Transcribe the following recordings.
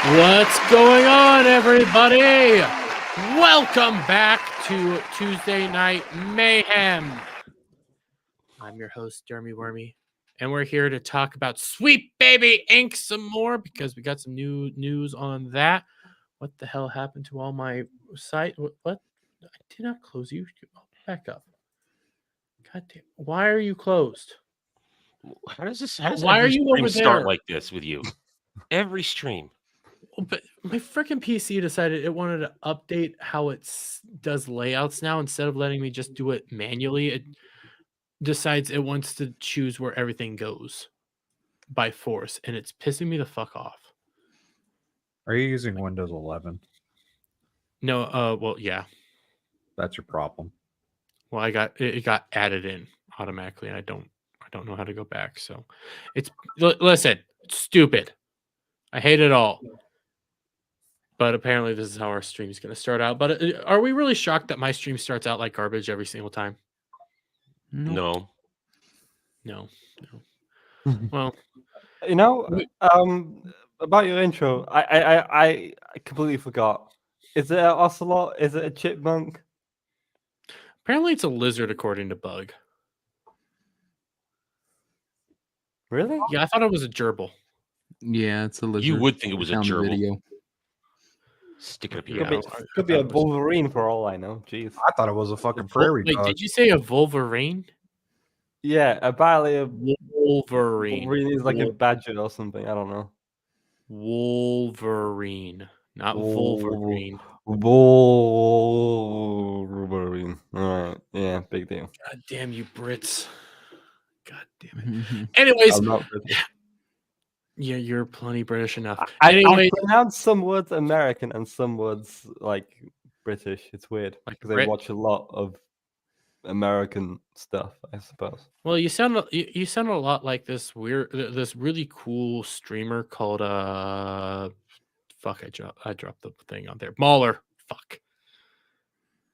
What's going on, everybody? Welcome back to Tuesday Night Mayhem. I'm your host, Jeremy Wormy, and we're here to talk about Sweet Baby Inc. some more because we got some new news on that. What the hell happened to all my site? What? I did not close you. Back up. God damn. Why are you closed? How does Why are every you stream over start there? like this with you? Every stream. But my freaking PC decided it wanted to update how it does layouts now. Instead of letting me just do it manually, it decides it wants to choose where everything goes by force, and it's pissing me the fuck off. Are you using Windows 11? No, well, yeah. That's your problem. Well, it got added in automatically, and I don't know how to go back. So, listen, it's stupid. I hate it all. But apparently this is how our stream is going to start out. But are we really shocked that my stream starts out like garbage every single time? No. Well, about your intro, I completely forgot. Is it an ocelot? Is it a chipmunk? apparently it's a lizard, according to Bug. Really? Yeah, I thought it was a gerbil. Yeah, it's a lizard. You would think it was a Found the gerbil. video. Stick it up Yeah, your I mouth. don't- Could be a Wolverine for all I know. Jeez. I thought it was a fucking prairie Wait, dog. did you say a Wolverine? Yeah, apparently a Wolverine. Wolverine is like a badger or something. I don't know. Wolverine, not Wolverine. Wolverine. All right. Yeah, big deal. God damn you, Brits. God damn it. Mhm. Anyways, I'm not British. yeah, you're plenty British enough. I Anyway, pronounce some words American and some words like British. It's weird Like because I Brit? watch a lot of American stuff, I suppose. well, you sound a lot like this really cool streamer called fuck, I dropped the thing on there. Mauler. Fuck.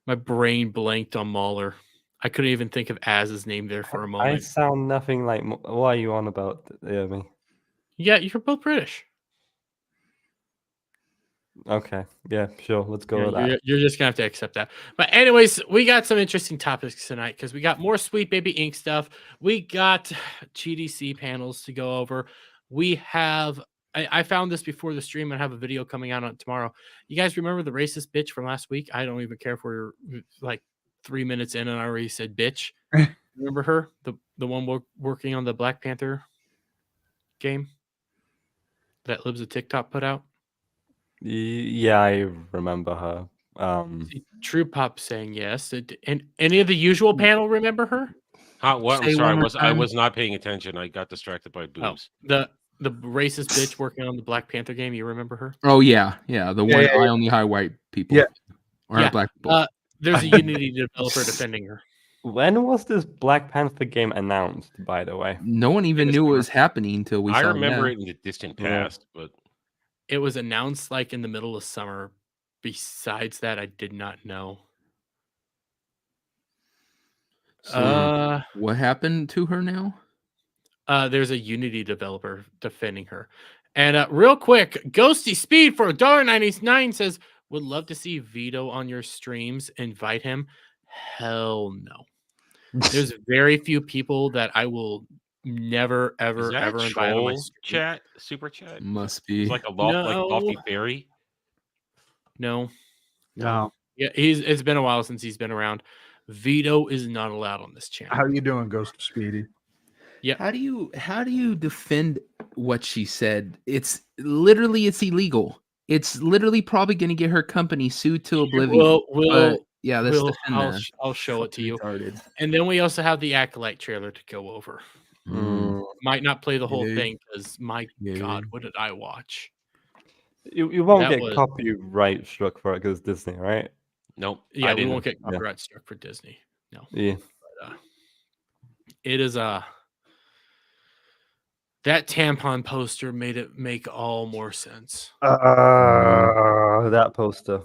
My brain blanked on Mauler. I couldn't even think of Az's name there for a I moment. sound nothing like. What are you on about, me? Yeah, you're both British. Okay, yeah, sure. Let's go Yeah, with that. you're just gonna have to accept that. But anyways, we got some interesting topics tonight because we got more Sweet Baby Inc. stuff. We got GDC panels to go over. We have I found this before the stream and have a video coming out on tomorrow. You guys remember the racist bitch from last week? I don't even care if we're like 3 minutes in and I already said bitch. Remember her? The one working on the Black Panther game that Libs of TikTok put out? Yeah, I remember her. True Pop saying yes. And any of the usual panel remember her? What? I'm Say sorry. one more I time. was not paying attention. I got distracted by Oh, boobs. the racist bitch working on the Black Panther game. You remember her? Oh yeah. The one yeah, I only hide white people. Yeah. Or Yeah, black people. There's a Unity developer defending her. When was this Black Panther game announced? By the way, No one even was knew it summer. was happening until we I saw remember that. it in the distant Yeah. past, but It was announced like in the middle of summer. Besides that, I did not know. So what happened to her now? There's a Unity developer defending her. And real quick, Ghosty Speed for $1.99 says, would love to see Vito on your streams. Invite him. Hell no. There's very few people that I will never, is ever, that ever a invite on my troll stream. chat? Super chat? Must be. It's like a lofty No. fairy. No. No. Yeah, it's been a while since he's been around. Vito is not allowed on this channel. How you doing, Ghost Speedy? How do you defend what she said? It's illegal. It's literally probably going to get her company sued to oblivion. But yeah, let's defend that. I'll show it to you. Retarded. And then we also have the Acolyte trailer to go over. Might not play the whole Yeah. thing because my Yeah. God, what did I watch? you won't That get was- copyright struck for it because Disney, right? Nope. Yeah, I we didn't. won't get copyright struck for Disney. No, Yeah. but, it is that tampon poster made it make all more sense. That poster.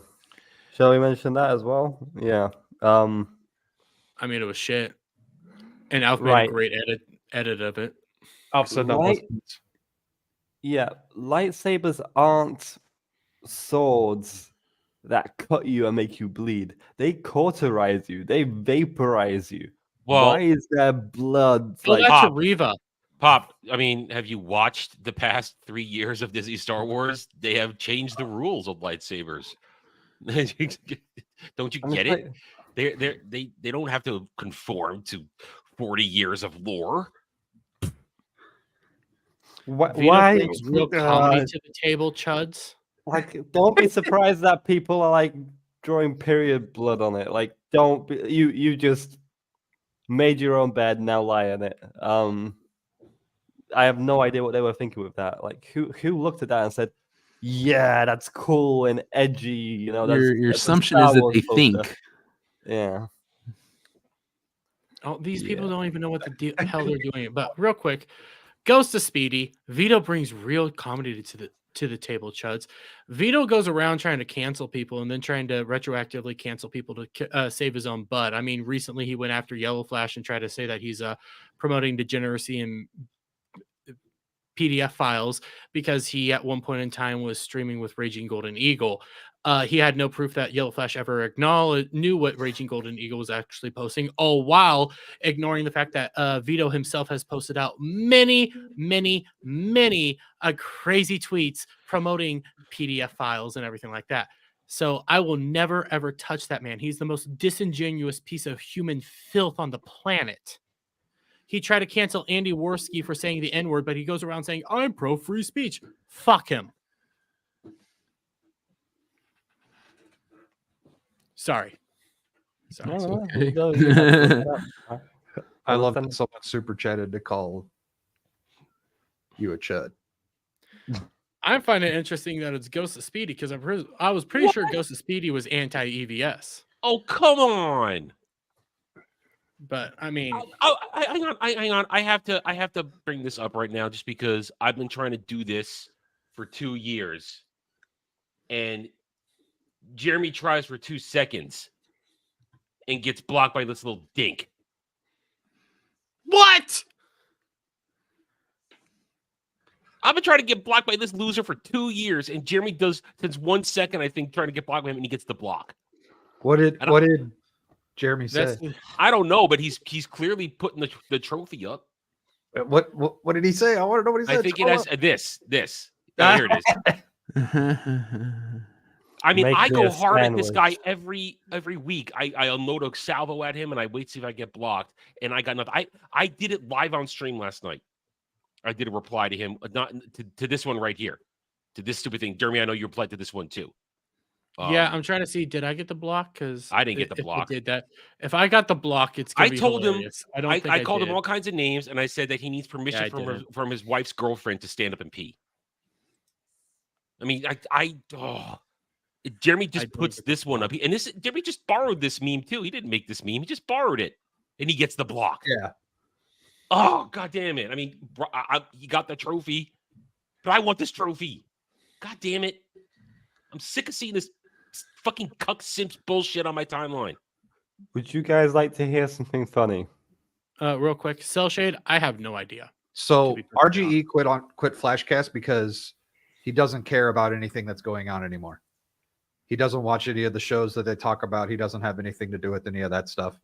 Shall we mention that as well? Yeah. I mean, it was shit. And Alf made Right. a great edit of it. I've said that Light- once. Yeah, lightsabers aren't swords that cut you and make you bleed. They cauterize you. They vaporize you. Well, why is there blood? Oh, that's Pop. Ariva. Pop, I mean, have you watched the past 3 years of Disney Star Wars? They have changed the rules of lightsabers. Don't you get it? They don't have to conform to 40 years of lore. Why brings real comedy to the table, chuds? Like, don't be surprised that people are like drawing period blood on it. Like, don't be, you just made your own bed, now lie in it. I have no idea what they were thinking with that. Like, who looked at that and said, "Yeah, that's cool and edgy." You know, your assumption is that they think. Yeah. Oh, these people don't even know what the hell they're doing. But real quick, goes to Speedy. Vito brings real comedy to the table, chuds. Vito goes around trying to cancel people and then trying to retroactively cancel people to save his own butt. I mean, recently he went after Yellow Flash and tried to say that he's promoting degeneracy and PDF files because he at one point in time was streaming with Raging Golden Eagle. He had no proof that Yellow Flash ever knew what Raging Golden Eagle was actually posting, all while ignoring the fact that Vito himself has posted out many crazy tweets promoting PDF files and everything like that. So I will never, ever touch that man. He's the most disingenuous piece of human filth on the planet. He tried to cancel Andy Worski for saying the N-word, but he goes around saying, I'm pro free speech. Fuck him. Sorry. Okay. I love that someone super chatted to call you a chud. I find it interesting that it's Ghost of Speedy because I was pretty sure Ghost of Speedy was anti-EVS. Oh, come on. But I mean, hang on. I have to bring this up right now just because I've been trying to do this for 2 years, and Jeremy tries for 2 seconds and gets blocked by this little dink. What? I've been trying to get blocked by this loser for 2 years, and Jeremy does since 1 second, I think, trying to get blocked by him, and he gets the block. What did Jeremy say? I don't know, but he's clearly putting the trophy up. What did he say? I want to know what he said. I think it has this. Oh, here it is. I mean, I go hard at this guy every week. I'll load a salvo at him, and I wait to see if I get blocked, and I got nothing. I did it live on stream last night. I did a reply to him, not to this one right here, to this stupid thing. Jeremy, I know you replied to this one too. Yeah, I'm trying to see. Did I get the block? Because I didn't get the block. Did that? If I got the block, it's. Gonna I be told hilarious. him. I called him all kinds of names, and I said that he needs permission from his wife's girlfriend to stand up and pee. I mean, Jeremy just puts this one up, and Jeremy just borrowed this meme too. He didn't make this meme; he just borrowed it, and he gets the block. Yeah. Oh, God damn it! I mean, he got the trophy, but I want this trophy. God damn it! I'm sick of seeing this fucking cuck simps bullshit on my timeline. Would you guys like to hear something funny? Real quick, Cell Shade. I have no idea. So RGE quit Flashcast because he doesn't care about anything that's going on anymore. He doesn't watch any of the shows that they talk about. He doesn't have anything to do with any of that stuff.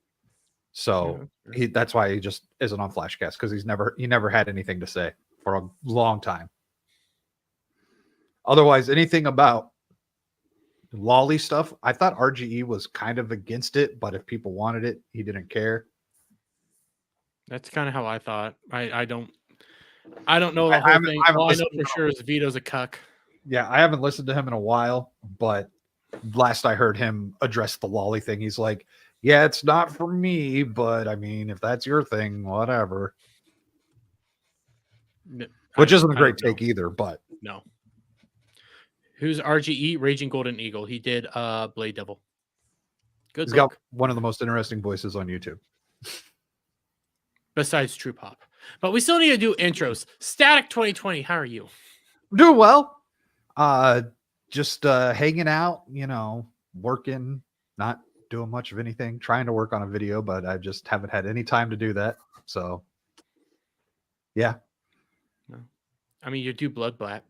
So that's why he just isn't on Flashcast, because he never had anything to say for a long time. Otherwise, anything about lolly stuff, I thought RGE was kind of against it, but if people wanted it, he didn't care. That's kind of how I thought. I don't know the whole thing. All I know for sure is Vito's a cuck. Yeah, I haven't listened to him in a while, but last I heard him address the lolly thing, he's like, yeah, it's not for me, but I mean, if that's your thing, whatever. Which isn't a great take either, but no. Who's RGE? Raging Golden Eagle. He did Blade Devil. Good. He's got one of the most interesting voices on YouTube. Besides True Pop. But we still need to do intros. Static 2020, how are you? Doing well. Just hanging out, working, not doing much of anything, trying to work on a video, but I just haven't had any time to do that. So yeah. I mean, you do blood. I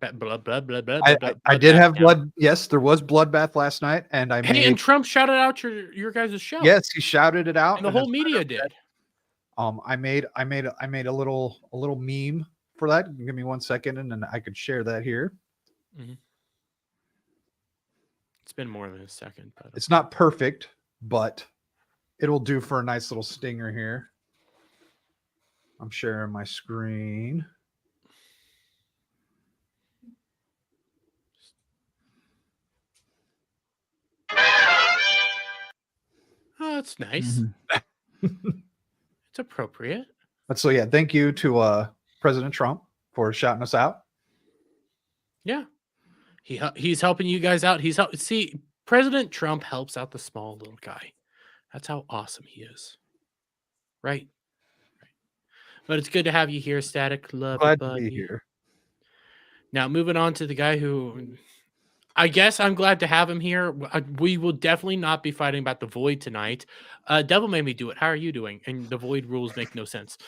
did have blood. Yes, there was bloodbath last night, and and Trump shouted out your guys' show. Yes, he shouted it out, and the whole media did. I made a little meme for that. Give me 1 second, and then I could share that here. Mm-hmm. It's been more than a second, but it's not perfect, but it'll do for a nice little stinger here. I'm sharing my screen. Oh, that's nice. Mm-hmm. It's appropriate. So yeah, thank you to President Trump for shouting us out. Yeah, he's helping you guys out. See, President Trump helps out the small little guy. That's how awesome he is. Right. But it's good to have you here, Static. Love Glad buddy. to be here. Now, moving on to the guy who, I guess I'm glad to have him here. We will definitely not be fighting about the Void tonight. Devil made me do it. How are you doing? And the Void rules make no sense.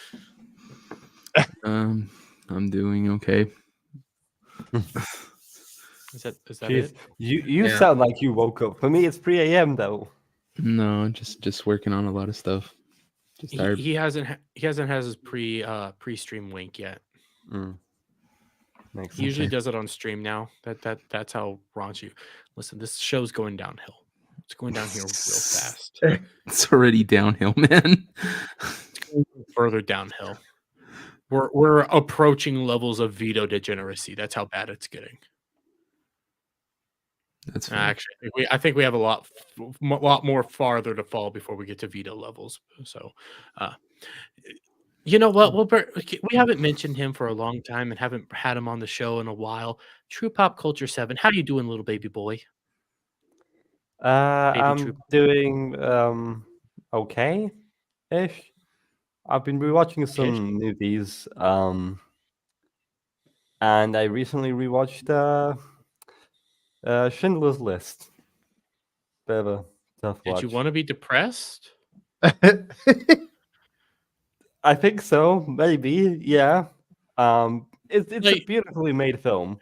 I'm doing okay. Is that it? You sound like you woke up. For me, it's 3 a.m. though. No, just working on a lot of stuff. Just tired. He hasn't had his pre-stream link yet. He usually does it on stream now. That's how raunchy. Listen, this show's going downhill. It's going down here real fast. It's already downhill, man. It's going further downhill. We're approaching levels of veto degeneracy. That's how bad it's getting. That's fine. Actually, I think we have a lot more farther to fall before we get to veto levels. So, you know what? We haven't mentioned him for a long time and haven't had him on the show in a while. True Pop Culture 7. How you doing, little baby boy? I'm doing okay-ish. I've been rewatching some movies, and I recently rewatched Schindler's List. Bit of a tough watch. Did you want to be depressed? I think so. Maybe, yeah. It's a beautifully made film,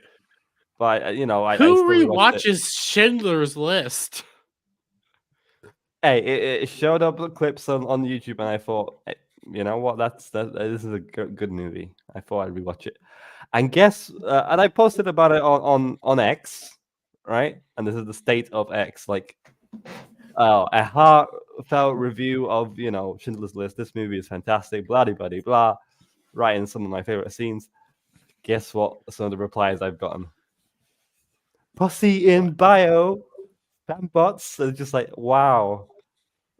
but who rewatches Schindler's List? Hey, it showed up clips on YouTube, and I thought, hey, you know what? This is a good movie. I thought I'd rewatch it, and and I posted about it on X, right? And this is the state of X, like, a heartfelt review of Schindler's List. This movie is fantastic. Blah blah blah blah. Right in some of my favorite scenes. Guess what? Some of the replies I've gotten. Pussy in bio. Fanbots are just like, wow,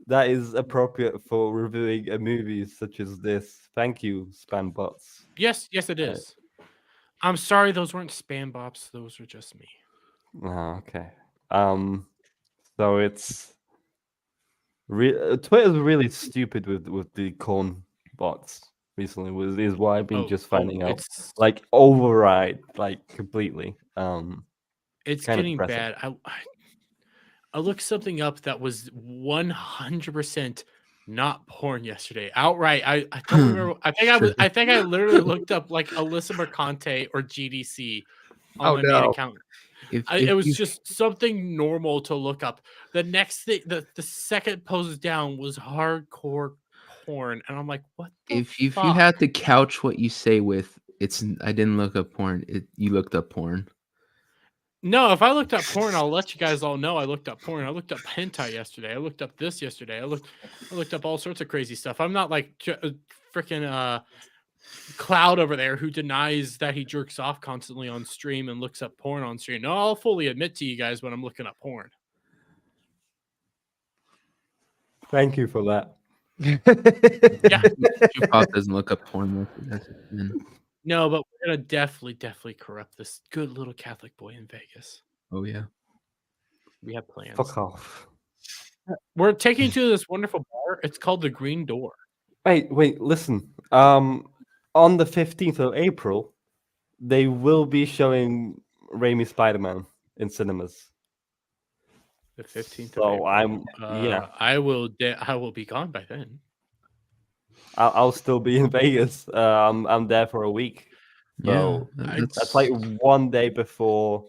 that is appropriate for reviewing a movie such as this. Thank you, spam bots. Yes, it is. I'm sorry, those weren't spam bots. Those are just me. Oh, okay. So it's Twitter's really stupid with the corn bots recently. Is what I've been just finding out. Like override, like completely. It's getting bad. I looked something up that was 100% not porn yesterday. Outright. I don't remember. I think I literally looked up like Alyssa Mercante or GDC on my main account. It was just something normal to look up. The next thing, the second post down was hardcore porn, and I'm like, what? If you had to couch what you say with, I didn't look up porn. You looked up porn. No, if I looked up porn, I'll let you guys all know I looked up porn. I looked up hentai yesterday. I looked up this yesterday. I looked up all sorts of crazy stuff. I'm not like freaking Cloud over there who denies that he jerks off constantly on stream and looks up porn on stream. No, I'll fully admit to you guys when I'm looking up porn. Thank you for that. Yeah, Pop doesn't look up porn. No, but we're gonna definitely corrupt this good little Catholic boy in Vegas. Oh yeah, we have plans. Fuck off. We're taking you to this wonderful bar. It's called the Green Door. Wait, listen. On the 15th of April, they will be showing Raimi Spider-Man in cinemas. The 15th. So I will be gone by then. I'll still be in Vegas. I'm there for a week. So that's like one day before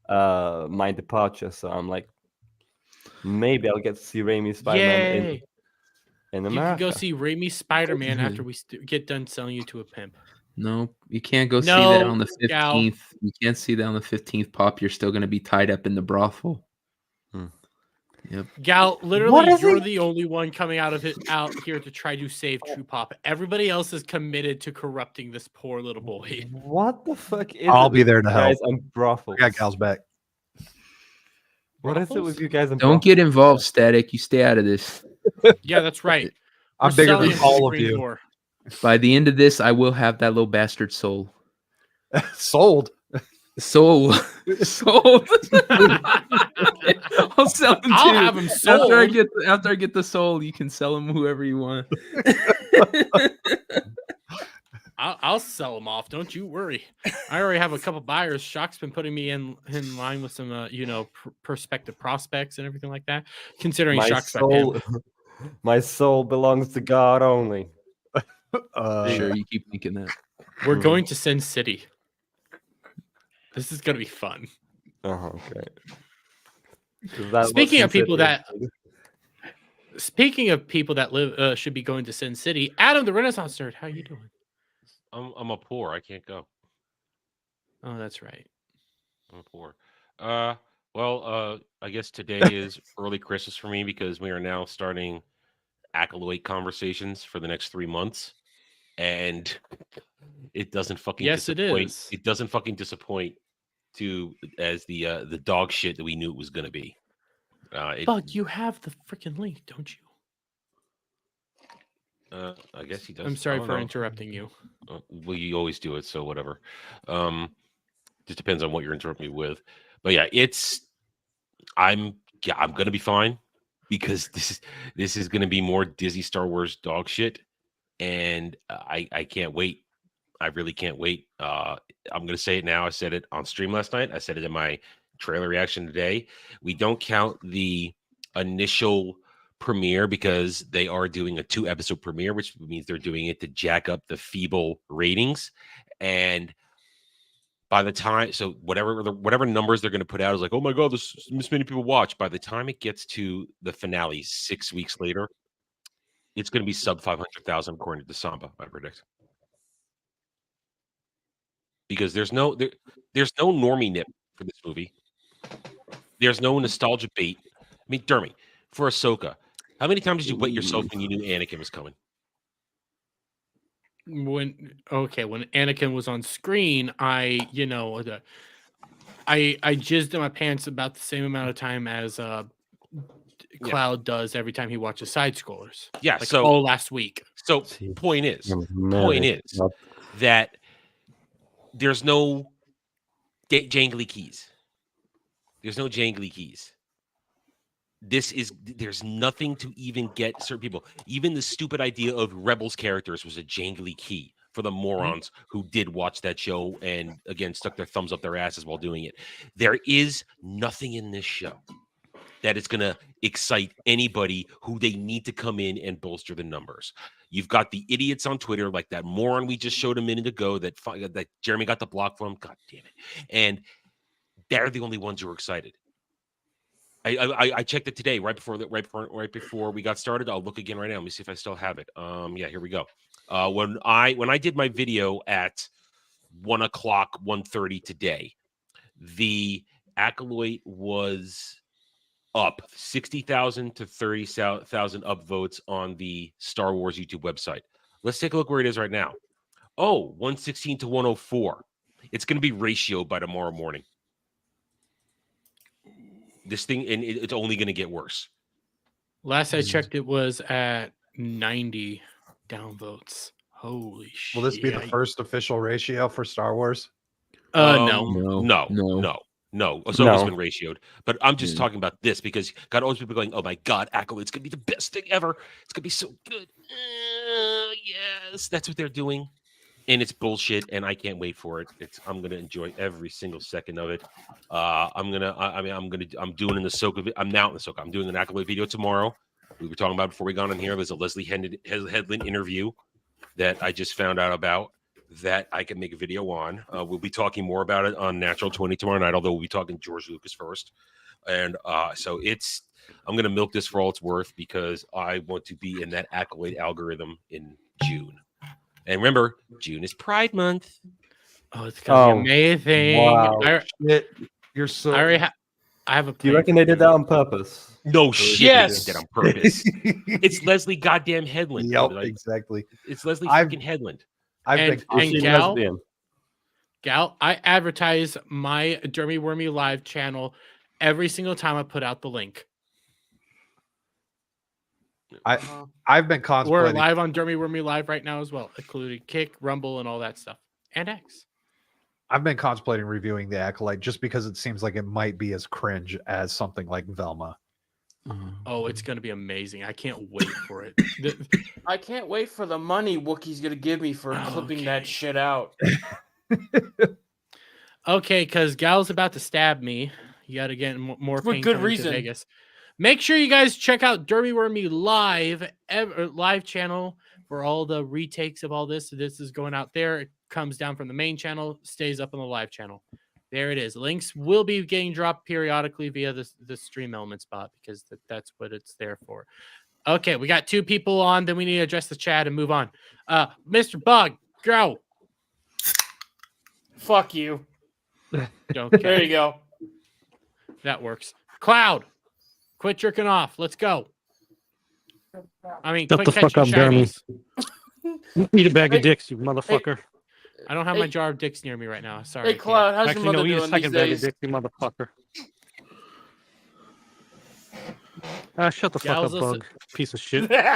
my departure. So I'm like, maybe I'll get to see Raimi Spider-Man in America. You can go see Raimi Spider-Man after we get done selling you to a pimp. No, you can't go see that on the 15th. Gal. You can't see that on the 15th, Pop. You're still going to be tied up in the brothel. Yep. Gal, literally, you're the only one coming out here to try to save True Pop. Everybody else is committed to corrupting this poor little boy. What the fuck is I'll be there to help. Guys, I'm brothels. I got Gal's back. What is it with you guys? Don't get involved, Static. You stay out of this. Yeah, that's right. I'm bigger than all of you. Door. By the end of this, I will have that little bastard sold. Sold. Sold. I'll sell him too. I'll have him sold. After I get the soul, you can sell him whoever you want. I'll sell them off. Don't you worry. I already have a couple buyers. Shock's been putting me in line with some, prospective prospects and everything like that. Considering Shock's my soul belongs to God only. Sure, you keep thinking that. We're going to Sin City. This is going to be fun. Okay. Speaking of people that live should be going to Sin City, Adam the Renaissance Nerd, how you doing? I'm a poor. I can't go. Oh, that's right. I'm poor. Well, I guess today is early Christmas for me because we are now starting Acolyte conversations for the next 3 months, and it doesn't fucking disappoint. It is. It doesn't fucking disappoint as the dog shit that we knew it was gonna be. Bug, you have the freaking link, don't you? I guess he does. I'm sorry for interrupting you. Well, you always do it, so whatever. Just depends on what you're interrupting me with. But yeah, I'm gonna be fine because this is gonna be more Disney Star Wars dog shit, and I can't wait. I really can't wait. I'm gonna say it now. I said it on stream last night. I said it in my trailer reaction today. We don't count the initial premiere because they are doing a 2-episode premiere, which means they're doing it to jack up the feeble ratings. And by the time, so whatever numbers they're going to put out is like, oh my god, this many people watch. By the time it gets to the finale 6 weeks later, it's going to be sub 500,000 according to Samba, I predict. Because there's no normie nip for this movie. There's no nostalgia bait. I mean, Dermy, for Ahsoka, how many times did you wet yourself when you knew Anakin was coming? When Anakin was on screen, I jizzed in my pants about the same amount of time as Cloud does every time he watches side scrollers. Yeah, like last week. So point is that there's no jangly keys. There's no jangly keys. There's nothing to even get certain people. Even the stupid idea of Rebels characters was a jangly key for the morons who did watch that show and again stuck their thumbs up their asses while doing it. There is nothing in this show that is going to excite anybody who they need to come in and bolster the numbers. You've got the idiots on Twitter, like that moron we just showed a minute ago that Jeremy got the block from. God damn it. And they're the only ones who are excited. I checked it today right before we got started. I'll look again right now. Let me see if I still have it. Yeah, here we go. When I did my video at 1:30 today, the Acolyte was up 60,000 to 30,000 upvotes on the Star Wars YouTube website. Let's take a look where it is right now. Oh, 116 to 104. It's going to be ratioed by tomorrow morning. This thing, and it's only going to get worse. Last I checked, it was at 90 downvotes. Holy shit. Will this be the first official ratio for Star Wars? No. Ahsoka's been ratioed. But I'm just talking about this because got all these people going, oh my God, Acolyte's going to be the best thing ever. It's going to be so good. Yes, that's what they're doing. And it's bullshit, and I can't wait for it. I'm gonna enjoy every single second of it. I'm doing an Ahsoka. I'm now in Ahsoka. I'm doing an Acolyte video tomorrow. We were talking about before we got on here. There's a Leslie Headland interview that I just found out about. that I can make a video on. We'll be talking more about it on Natural 20 tomorrow night, although we'll be talking George Lucas first. And so I'm going to milk this for all it's worth because I want to be in that accolade algorithm in June. And remember, June is Pride Month. Oh, it's going to be amazing. Wow. You're so... I have a. Do you reckon they did that on purpose? No shit. Yes. They did that on purpose. It's Leslie goddamn Headland. Yep, exactly. It's Leslie freaking Headland. And Gal, I advertise my Dermy Wormy Live channel every single time I put out the link. I've been contemplating. We're live on Dermy Wormy Live right now as well, including Kick, Rumble, and all that stuff, and X. I've been contemplating reviewing the Acolyte just because it seems like it might be as cringe as something like Velma. Oh, it's going to be amazing. I can't wait for it. I can't wait for the money Wookiee's going to give me for clipping that shit out. Okay, because Gal's about to stab me. You got to get more for pain good coming reason. to Vegas. Make sure you guys check out Dermy Wormy live channel for all the retakes of all this. So this is going out there. It comes down from the main channel, stays up on the live channel. There it is. Links will be getting dropped periodically via the stream element spot because that's what it's there for. Okay, we got 2 people on. Then we need to address the chat and move on. Mr. Bug, go. Fuck you. Okay. There you go. That works. Cloud, quit jerking off. Let's go. I mean, shut the fuck up, Jeremy. Eat a bag of dicks, you motherfucker. I don't have my jar of dicks near me right now. Sorry. Hey, Cloud, how's Actually, your mother no, eat a doing second these bag of days? dicks, you motherfucker. Shut the fuck Gal's up, Bug. Piece of shit. Well,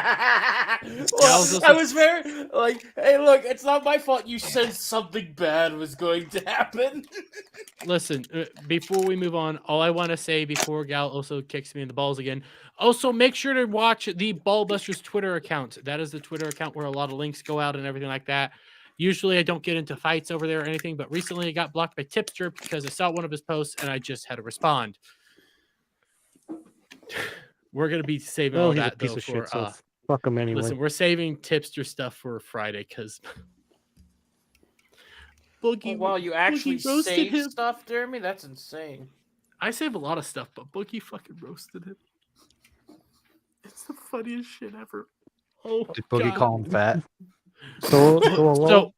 I was very like, hey, look, it's not my fault you said something bad was going to happen. Listen, before we move on, all I want to say before Gal also kicks me in the balls again, also make sure to watch the Ballbusters Twitter account. That is the Twitter account where a lot of links go out and everything like that. Usually I don't get into fights over there or anything, but recently I got blocked by Tipster because I saw one of his posts and I just had to respond. We're going to be saving all that piece though, of for, shit, so fuck him anyway. Listen, we're saving Tipster stuff for Friday because Boogie. Oh, wow, you actually roasted save him. stuff, Jeremy? That's insane. I save a lot of stuff, but Boogie fucking roasted him. It's the funniest shit ever. Oh, Did Boogie call him fat? So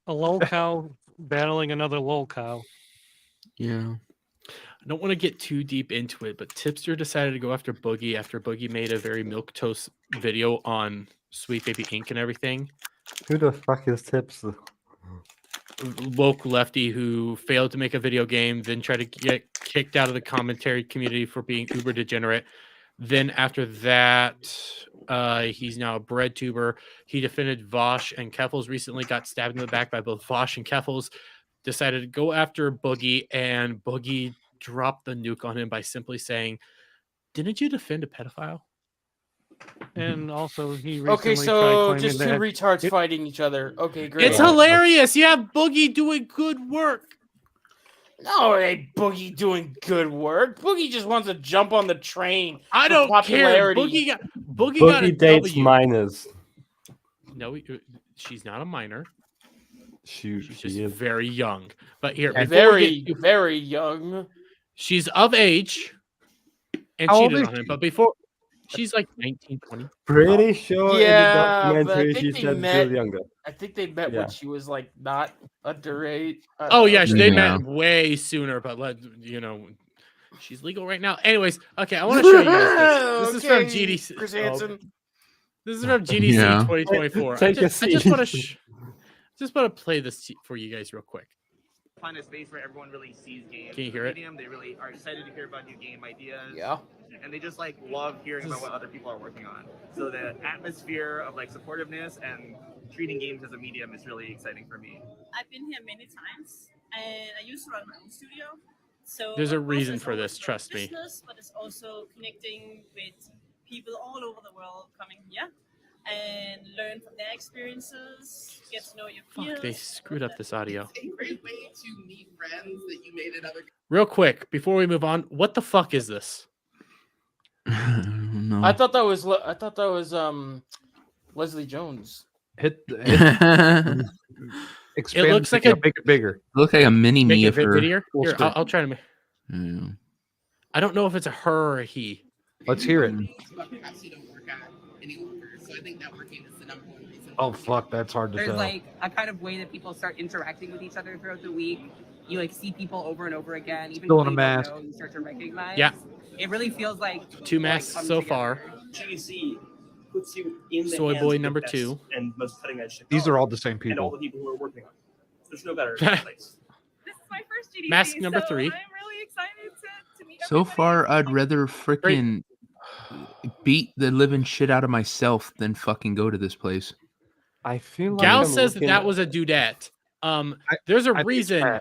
a lol cow battling another lol cow. Yeah. I don't want to get too deep into it, but Tipster decided to go after Boogie after Boogie made a very milquetoast video on Sweet Baby Inc. and everything. Who the fuck is Tipster? Woke lefty who failed to make a video game, then tried to get kicked out of the commentary community for being uber degenerate. Then after that, he's now a bread tuber. He defended Vosh and Keffels recently, got stabbed in the back by both Vosh and Keffels, decided to go after Boogie, and Boogie dropped the nuke on him by simply saying, "Didn't you defend a pedophile?" And also, he recently Okay, tried so claiming just two that retards fighting each other. Okay, great. It's hilarious. You have Boogie doing good work. No, it ain't Boogie doing good work. Boogie just wants to jump on the train. I don't care. Boogie got a dates W. minors. No, she's not a minor. She's just very young. But here, And before we very, very young. She's of age and How old cheated is on him. she? But before, she's like 19, 20. Pretty sure Yeah, in the but I documentary think she they said she met- was younger. I think they met Yeah. when she was like not underage. Oh yeah, they Yeah. met way sooner. But she's legal right now. Anyways, okay, I want to show you guys this. This is from GDC. Chris oh, Hansen. this is from GDC Yeah. 2024. Take a I just want to seat. just want to play this for you guys real quick. Find a space where everyone really sees games. Can you as hear a it? medium. They really are excited to hear about new game ideas. Yeah. And they just like love hearing about what other people are working on. So the atmosphere of like supportiveness and treating games as a medium is really exciting for me. I've been here many times, and I used to run my own studio. So There's a of course, reason it's for always this, about trust me. business, but it's also connecting with people all over the world coming here and learn from their experiences, get to know your peers. Fuck, they screwed up this audio. It's a great way to meet friends that you made in other. Real quick, before we move on, what the fuck is this? I don't know. I thought that was Leslie Jones. Hit Expand it looks like make it bigger. Look like a mini Make me it of her. bigger. Here, I'll try to make. Yeah. I don't know if it's a her or a he. Let's hear it. But perhaps you don't work out any longer. So I think networking is the number one reason. Oh fuck, that's hard to There's tell. like a kind of way that people start interacting with each other throughout the week. You like see people over and over again, even Still if in a you don't mask. know, you start to recognize. Yeah. It really feels like 2 masks come so together. far. GDC puts you in the Soy hands boy of the number best 2. and most cutting edge These technology are all the same and all people. the people who are working on it. There's no better place. This is my first GDC, Mask number 3. I'm really excited to meet So everybody. far, I'd rather freaking beat the living shit out of myself than fucking go to this place. I feel like Gal I'm says looking- that was a dudette. There's a reason.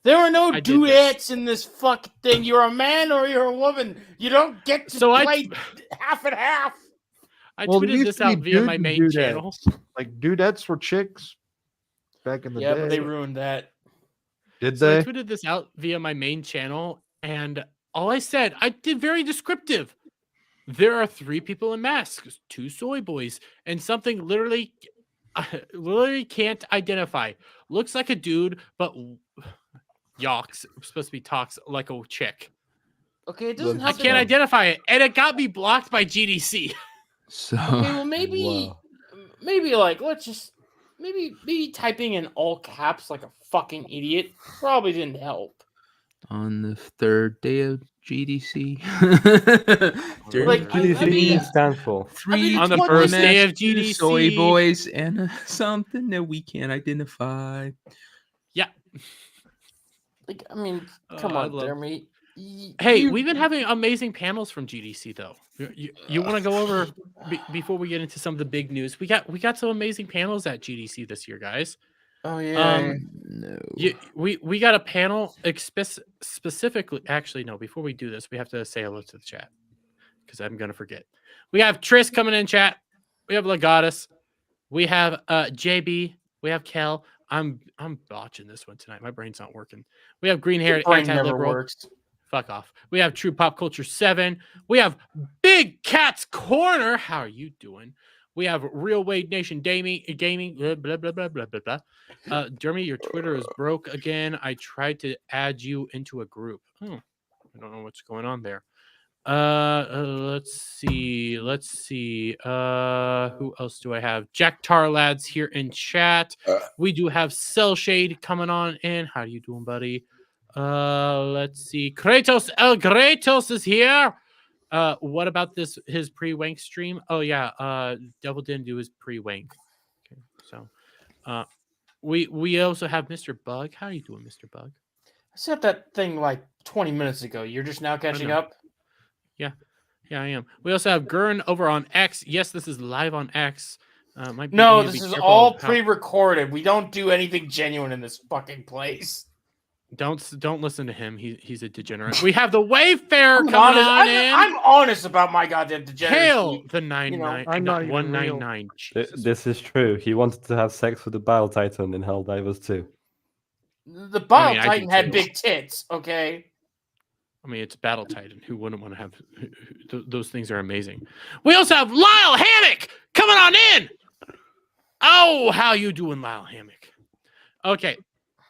There were no I did this. duets in this fucking thing. You're a man or you're a woman. You don't get to So play half and half. I Well, it tweeted used this to be out via dude my and main dudettes. channel. Like dudettes were chicks back in the Yeah, day. but they ruined that. Did So I they? tweeted this out via my main channel, and all I said, I did very descriptive. There are 3 people in masks, 2 soy boys, and something literally can't identify. Looks like a dude, but yawks, supposed to be talks like a chick. Okay, it doesn't I help. can't identify it, and it got me blocked by GDC. So Okay, well maybe like let's just maybe typing in all caps like a fucking idiot probably didn't help. on the 3rd day of GDC, Like, GDC stands for. On the first day of two GDC. soy boys and something that we can't identify. Yeah. Like I mean, come I on, love- Jeremy. Hey, we've been having amazing panels from GDC though. You want to go over before we get into some of the big news? We got some amazing panels at GDC this year, guys. Oh yeah. No. We got a panel specifically. Actually, no. Before we do this, we have to say hello to the chat because I'm gonna forget. We have Tris coming in chat. We have Legatus. We have JB. We have Kel. I'm botching this one tonight. My brain's not working. We have green haired Brain never anti-liberal. works. Fuck off. We have True Pop Culture 7. We have Big Cat's Corner. How are you doing? We have Real Wade Nation Gaming. Blah, blah, blah, blah, blah, blah, blah. Jeremy, your Twitter is broke again. I tried to add you into a group. Oh, I don't know what's going on there. Let's see. Who else do I have? Jack Tarlad's here in chat. We do have Cell Shade coming on in. How are you doing, buddy? Let's see. Kratos El Kratos is here. What about his pre-wank stream? Oh yeah, Devil didn't do his pre-wank. Okay, so we also have Mr. Bug. How are you doing, Mr. Bug? I said that thing like 20 minutes ago. You're just now catching know. up. Yeah, I am. We also have Gurn over on X. Yes, this is live on X. No, this is all pre-recorded. We don't do anything genuine in this fucking place. Don't listen to him. He's a degenerate. We have the Wayfarer coming on in. I'm honest about my goddamn degeneracy. Hail the 99. I'm not even 199. This is true. He wanted to have sex with the Battle Titan in Helldivers 2. The Battle I do Titan had too. big tits, okay? I mean, it's Battle Titan. Who wouldn't want to have those things? Are amazing. We also have Lyle Hammock coming on in. Oh, how you doing, Lyle Hammock? Okay,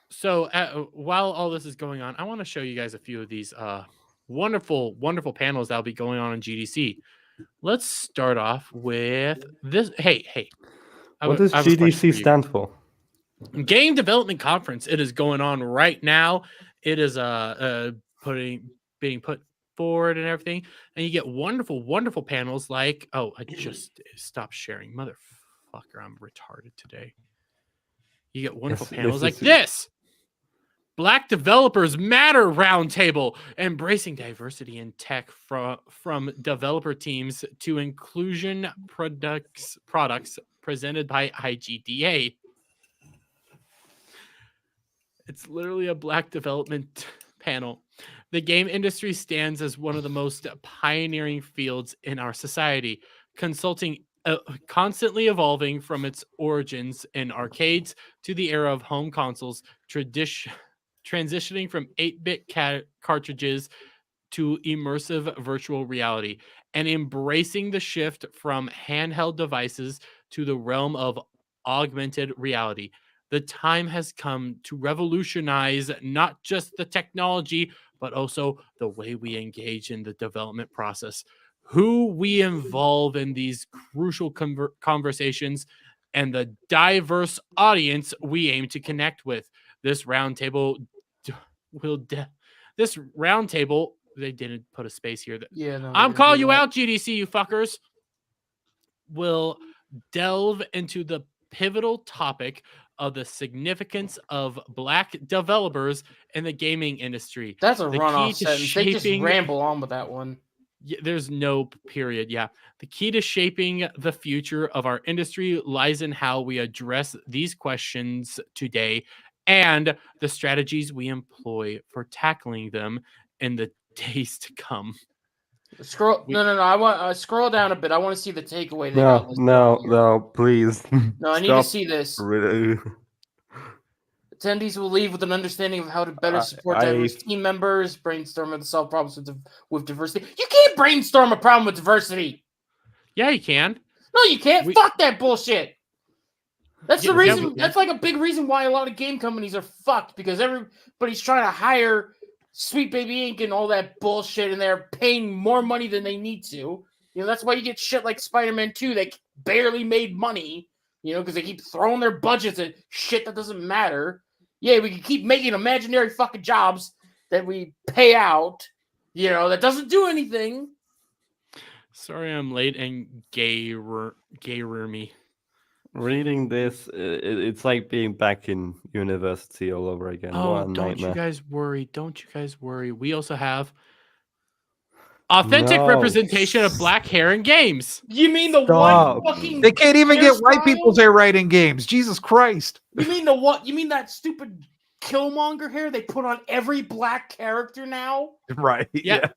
so while all this is going on, I want to show you guys a few of these wonderful panels that'll be going on in GDC. Let's start off with this. Hey. What does GDC stand for? Game Development Conference. It is going on right now. It is being put forward and everything, and you get wonderful panels like I just stopped sharing, motherfucker. I'm retarded today. You get wonderful panels like this. Black Developers Matter Roundtable, embracing diversity in tech from developer teams to inclusion products presented by IGDA. It's literally a Black development panel. The game industry stands as one of the most pioneering fields in our society, constantly evolving from its origins in arcades to the era of home consoles, transitioning from 8-bit cartridges to immersive virtual reality, and embracing the shift from handheld devices to the realm of augmented reality. The time has come to revolutionize not just the technology, but also the way we engage in the development process, who we involve in these crucial conversations, and the diverse audience we aim to connect with. This roundtable they didn't put a space here. I'm calling you out, GDC, you fuckers. Will delve into the pivotal topic of the significance of Black developers in the gaming industry. That's a runoff sentence. They just ramble on with that one. There's no period. Yeah. The key to shaping the future of our industry lies in how we address these questions today and the strategies we employ for tackling them in the days to come. No. I want scroll down a bit. I want to see the takeaway. No, please. No, I need to see this. Attendees will leave with an understanding of how to better support diverse team members, brainstorm and solve problems with diversity. You can't brainstorm a problem with diversity. Yeah, you can. No, you can't. Fuck that bullshit. That's the reason. That's like a big reason why a lot of game companies are fucked, because everybody's trying to hire Sweet Baby Inc. and all that bullshit, and they're paying more money than they need to. You know, that's why you get shit like Spider-Man 2 that barely made money, you know, because they keep throwing their budgets at shit that doesn't matter. Yeah, we can keep making imaginary fucking jobs that we pay out, you know, that doesn't do anything. Sorry I'm late and gayer me. Reading this, it's like being back in university all over again. Oh, don't you guys worry. Don't you guys worry. We also have authentic representation of Black hair in games. You mean the one fucking... They can't even get white people's hair right in games. Jesus Christ. You mean the what? You mean that stupid Killmonger hair they put on every Black character now? Right. Yeah.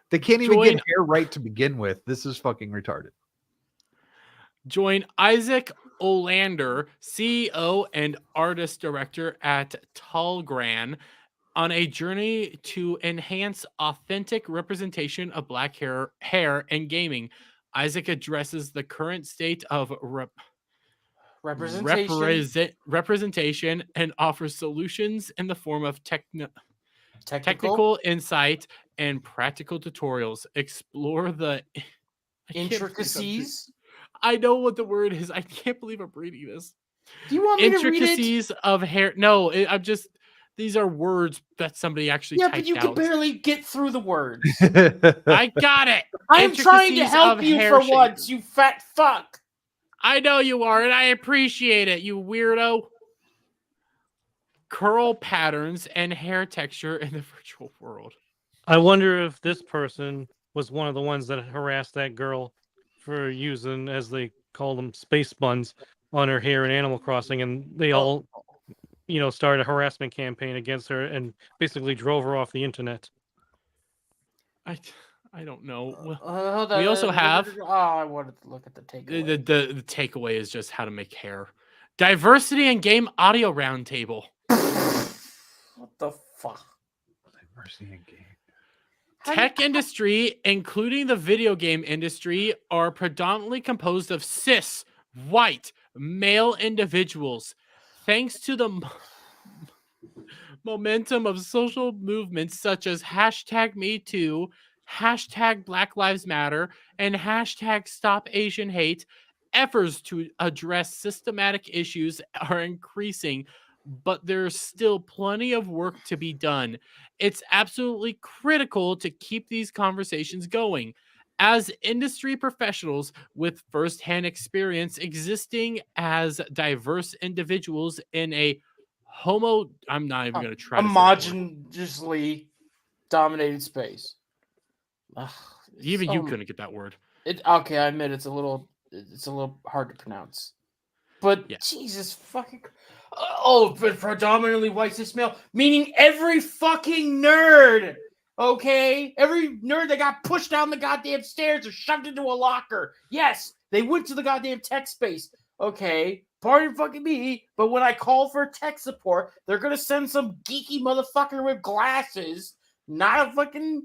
They can't even get hair right to begin with. This is fucking retarded. Join Isaac Olander, CEO and artist director at Tallgran, on a journey to enhance authentic representation of Black hair in gaming. Isaac addresses the current state of representation and offers solutions in the form of technical insight and practical tutorials. Explore the intricacies. I know what the word is. I can't believe I'm reading this. Do you want me to read it? Intricacies of hair. No, I'm just... These are words that somebody actually typed out. Yeah, but you can barely get through the words. I got it. I'm trying to help you for once, you fat fuck. I know you are, and I appreciate it, you weirdo. Curl patterns and hair texture in the virtual world. I wonder if this person was one of the ones that harassed that girl for using, as they call them, space buns on her hair in Animal Crossing, and they all... started a harassment campaign against her and basically drove her off the internet. I don't know. We also have... I wanted to look at the takeaway. The takeaway is just how to make hair. Diversity in game audio roundtable. What the fuck? Diversity in game. Tech industry, including the video game industry, are predominantly composed of cis, white, male individuals. Thanks to the momentum of social movements such as #MeToo, #Black Lives Matter, and #StopAsianHate, efforts to address systematic issues are increasing, but there's still plenty of work to be done. It's absolutely critical to keep these conversations going. As industry professionals with firsthand experience existing as diverse individuals in a I'm not even going to try homogeneously dominated space. Even you couldn't get that word. Okay, I admit it's a little hard to pronounce. But Jesus fucking... but predominantly white cis male, meaning every fucking nerd. Okay, every nerd that got pushed down the goddamn stairs or shoved into a locker. Yes, they went to the goddamn tech space. Okay, pardon fucking me, but when I call for tech support, they're gonna send some geeky motherfucker with glasses, not a fucking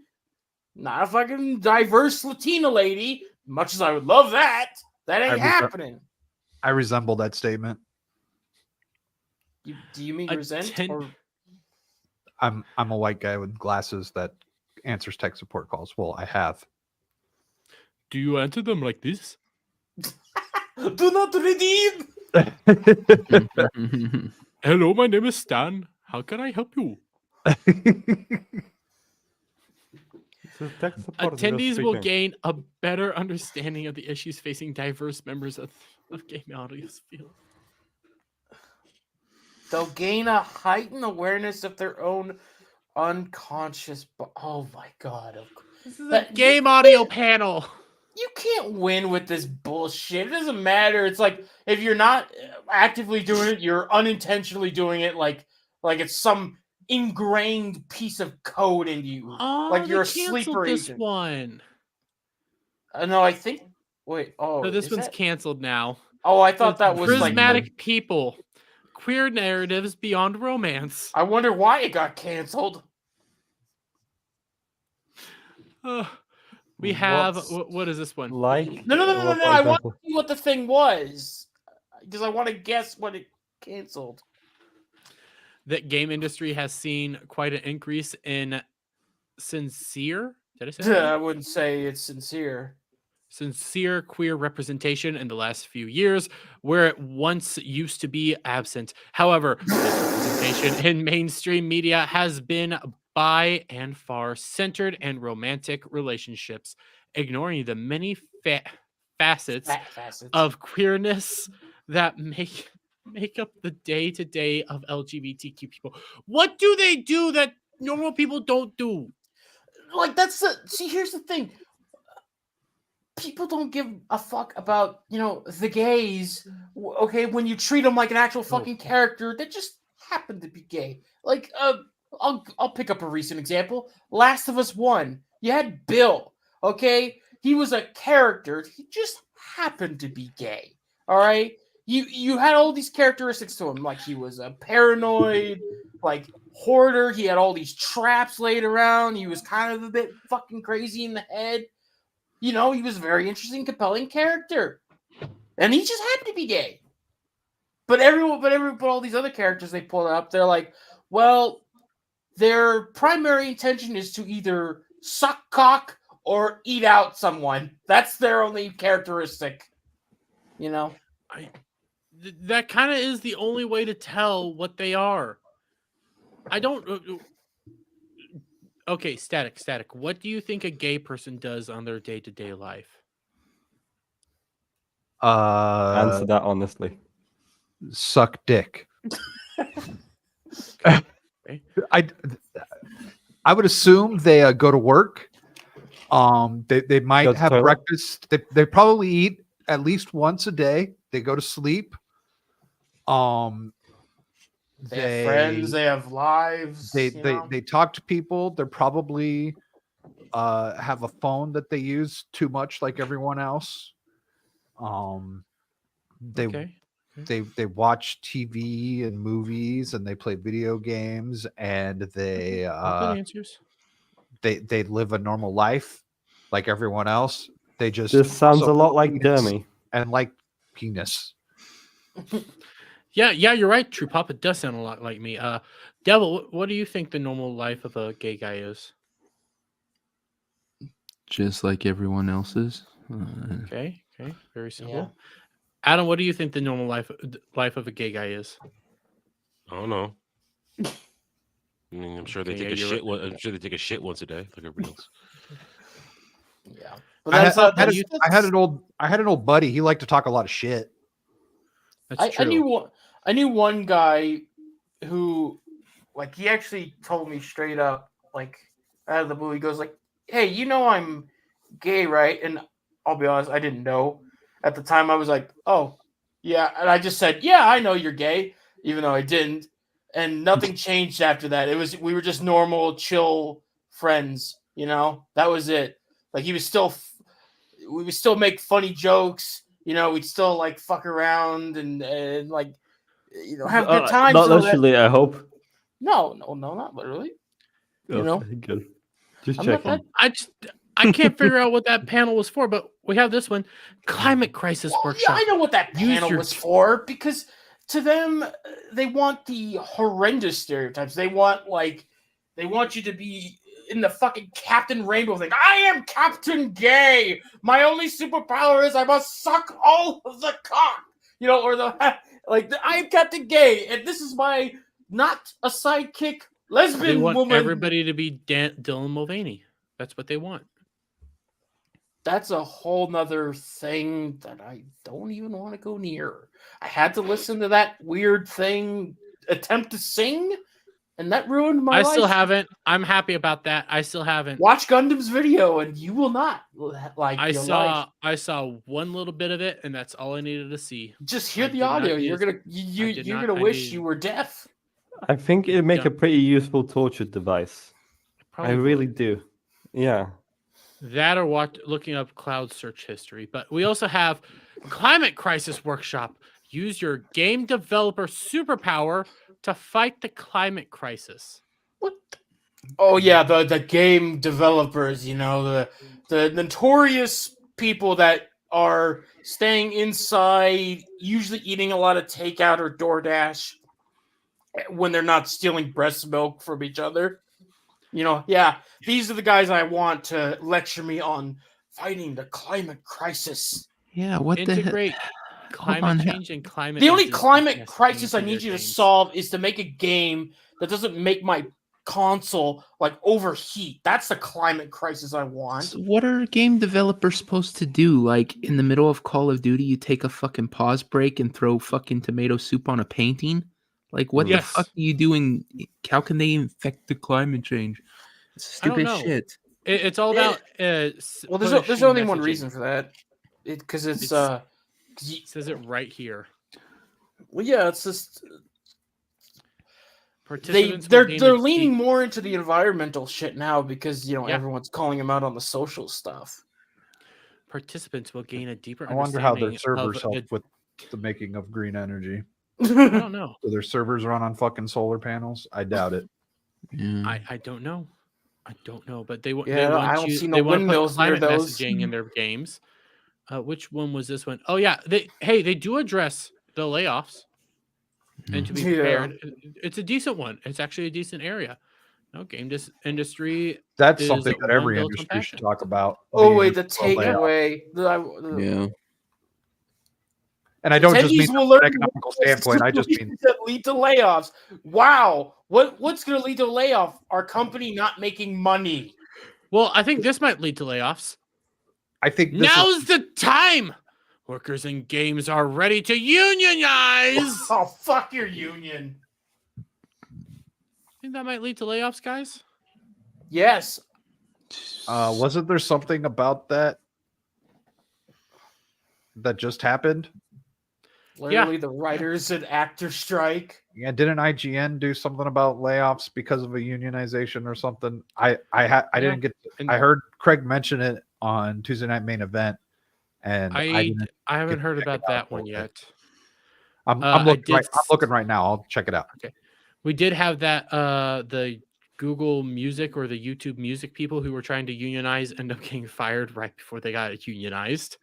diverse Latina lady. Much as I would love that, that ain't happening. I resemble that statement. Do you mean resent? Or... I'm a white guy with glasses that answers tech support calls. Well, I have. Do you answer them like this? Do not redeem. Hello, my name is Stan. How can I help you? Attendees will gain a better understanding of the issues facing diverse members of game audience field. They'll gain a heightened awareness of their own unconscious. Oh my god! This is a game audio panel. You can't win with this bullshit. It doesn't matter. It's like if you're not actively doing it, you're unintentionally doing it. Like it's some ingrained piece of code in you. Oh, like you're a sleeper this agent. One. No, I think. Wait. Oh, no, this one's canceled now. Oh, I thought that was Prismatic People. Queer narratives beyond romance. I wonder why it got canceled. We have what is this one? No. I want to see what the thing was because I want to guess what it canceled. The game industry has seen quite an increase in sincere. Did I say that? I wouldn't say it's sincere. Sincere queer representation in the last few years, where it once used to be absent. However, this representation in mainstream media has been by and far centered in romantic relationships, ignoring the many facets of queerness that make up the day-to-day of LGBTQ people. What do they do that normal people don't do? Like here's the thing. People don't give a fuck about, the gays, okay, when you treat them like an actual fucking character that just happened to be gay. Like, I'll pick up a recent example. Last of Us 1. You had Bill, okay? He was a character. He just happened to be gay, all right? You had all these characteristics to him, like he was a paranoid, like, hoarder. He had all these traps laid around. He was kind of a bit fucking crazy in the head. He was a very interesting, compelling character. And he just happened to be gay. But all these other characters they pulled up, they're like, well, their primary intention is to either suck cock or eat out someone. That's their only characteristic. That kind of is the only way to tell what they are. I don't... Okay, static. What do you think a gay person does on their day-to-day life? Answer that honestly. Suck dick. Okay. I would assume they go to work. They might have breakfast. They probably eat at least once a day. They go to sleep. They have friends, they have lives. They talk to people. They're probably have a phone that they use too much, like everyone else. They watch TV and movies, and they play video games, and they live a normal life like everyone else. They just this sounds a lot like Dermy and like penis. Yeah, you're right. True Papa does sound a lot like me. Devil, what do you think the normal life of a gay guy is? Just like everyone else's. Okay, very simple. Yeah. Adam, what do you think the normal life of a gay guy is? I don't know. I mean, I'm sure they take a shit. I'm sure they take a shit once a day, like everybody else. Yeah, I had an old buddy. He liked to talk a lot of shit. That's true. I knew one guy who, like, he actually told me straight up, like, out of the blue. He goes, like, "Hey, I'm gay, right?" And I'll be honest, I didn't know at the time. I was like, "Oh, yeah," and I just said, "Yeah, I know you're gay," even though I didn't. And nothing changed after that. We were just normal, chill friends. That was it. Like we would still make funny jokes. We'd still like fuck around and like, have good times. Not literally, I hope. No, not literally. Good. Just checking. I can't figure out what that panel was for, but we have this one, Climate Crisis Workshop. Yeah, I know what that panel was for because to them, they want the horrendous stereotypes. They want you to be in the fucking Captain Rainbow thing. I am Captain Gay. My only superpower is I must suck all of the cock. Or I am Captain Gay, and this is my not a sidekick lesbian They want woman. everybody to be Dylan Mulvaney. That's what they want. That's a whole nother thing that I don't even want to go near. I had to listen to that weird thing attempt to sing, and that ruined my life. I still haven't. I'm happy about that. I still haven't. Watch Gundam's video, and you will not I saw one little bit of it, and that's all I needed to see. Just hear the audio. You're gonna wish you were deaf. I think it'd make a pretty useful torture device. I really do. Yeah. That or looking up cloud search history. But we also have Climate Crisis Workshop. Use your game developer superpower to fight the climate crisis. What? Oh yeah, the game developers, the notorious people that are staying inside, usually eating a lot of takeout or DoorDash when they're not stealing breast milk from each other. These are the guys I want to lecture me on fighting the climate crisis. Yeah, what integrate climate change and climate. The only climate crisis I need you to solve is to make a game that doesn't make my console overheat. That's the climate crisis I want. So what are game developers supposed to do? Like in the middle of Call of Duty, you take a fucking pause break and throw fucking tomato soup on a painting? Like what the fuck are you doing? How can they affect the climate change? It's stupid shit. It's all about. Well, there's only one reason for that. Because it says it right here. Well, yeah, it's just they're leaning more into the environmental shit now because everyone's calling them out on the social stuff. Participants will gain a deeper. I wonder how their servers help with the making of green energy. I don't know. Do their servers run on fucking solar panels? I doubt it. I don't know. I don't know, but they want. Yeah, I don't see no windmills near those messaging in their games. Which one was this one? Oh yeah, they do address the layoffs, and to be fair, it's a decent one. It's actually a decent area. No game industry. That's something that every industry should talk about. Oh wait, the takeaway. Yeah. And I don't just mean from an economical standpoint. I just mean that lead to layoffs. Wow, what's going to lead to a layoff? Our company not making money. Well, I think this might lead to layoffs. I think now's the time. Workers in games are ready to unionize. Oh, fuck your union. Think that might lead to layoffs, guys? Yes. Wasn't there something about that just happened? Literally, the writers and actors strike. Yeah, didn't IGN do something about layoffs because of a unionization or something? I didn't get. I heard Craig mention it on Tuesday Night Main Event, and I haven't heard about that one yet. I'm looking right now. I'll check it out. Okay, we did have that the Google Music or the YouTube Music people who were trying to unionize end up getting fired right before they got unionized.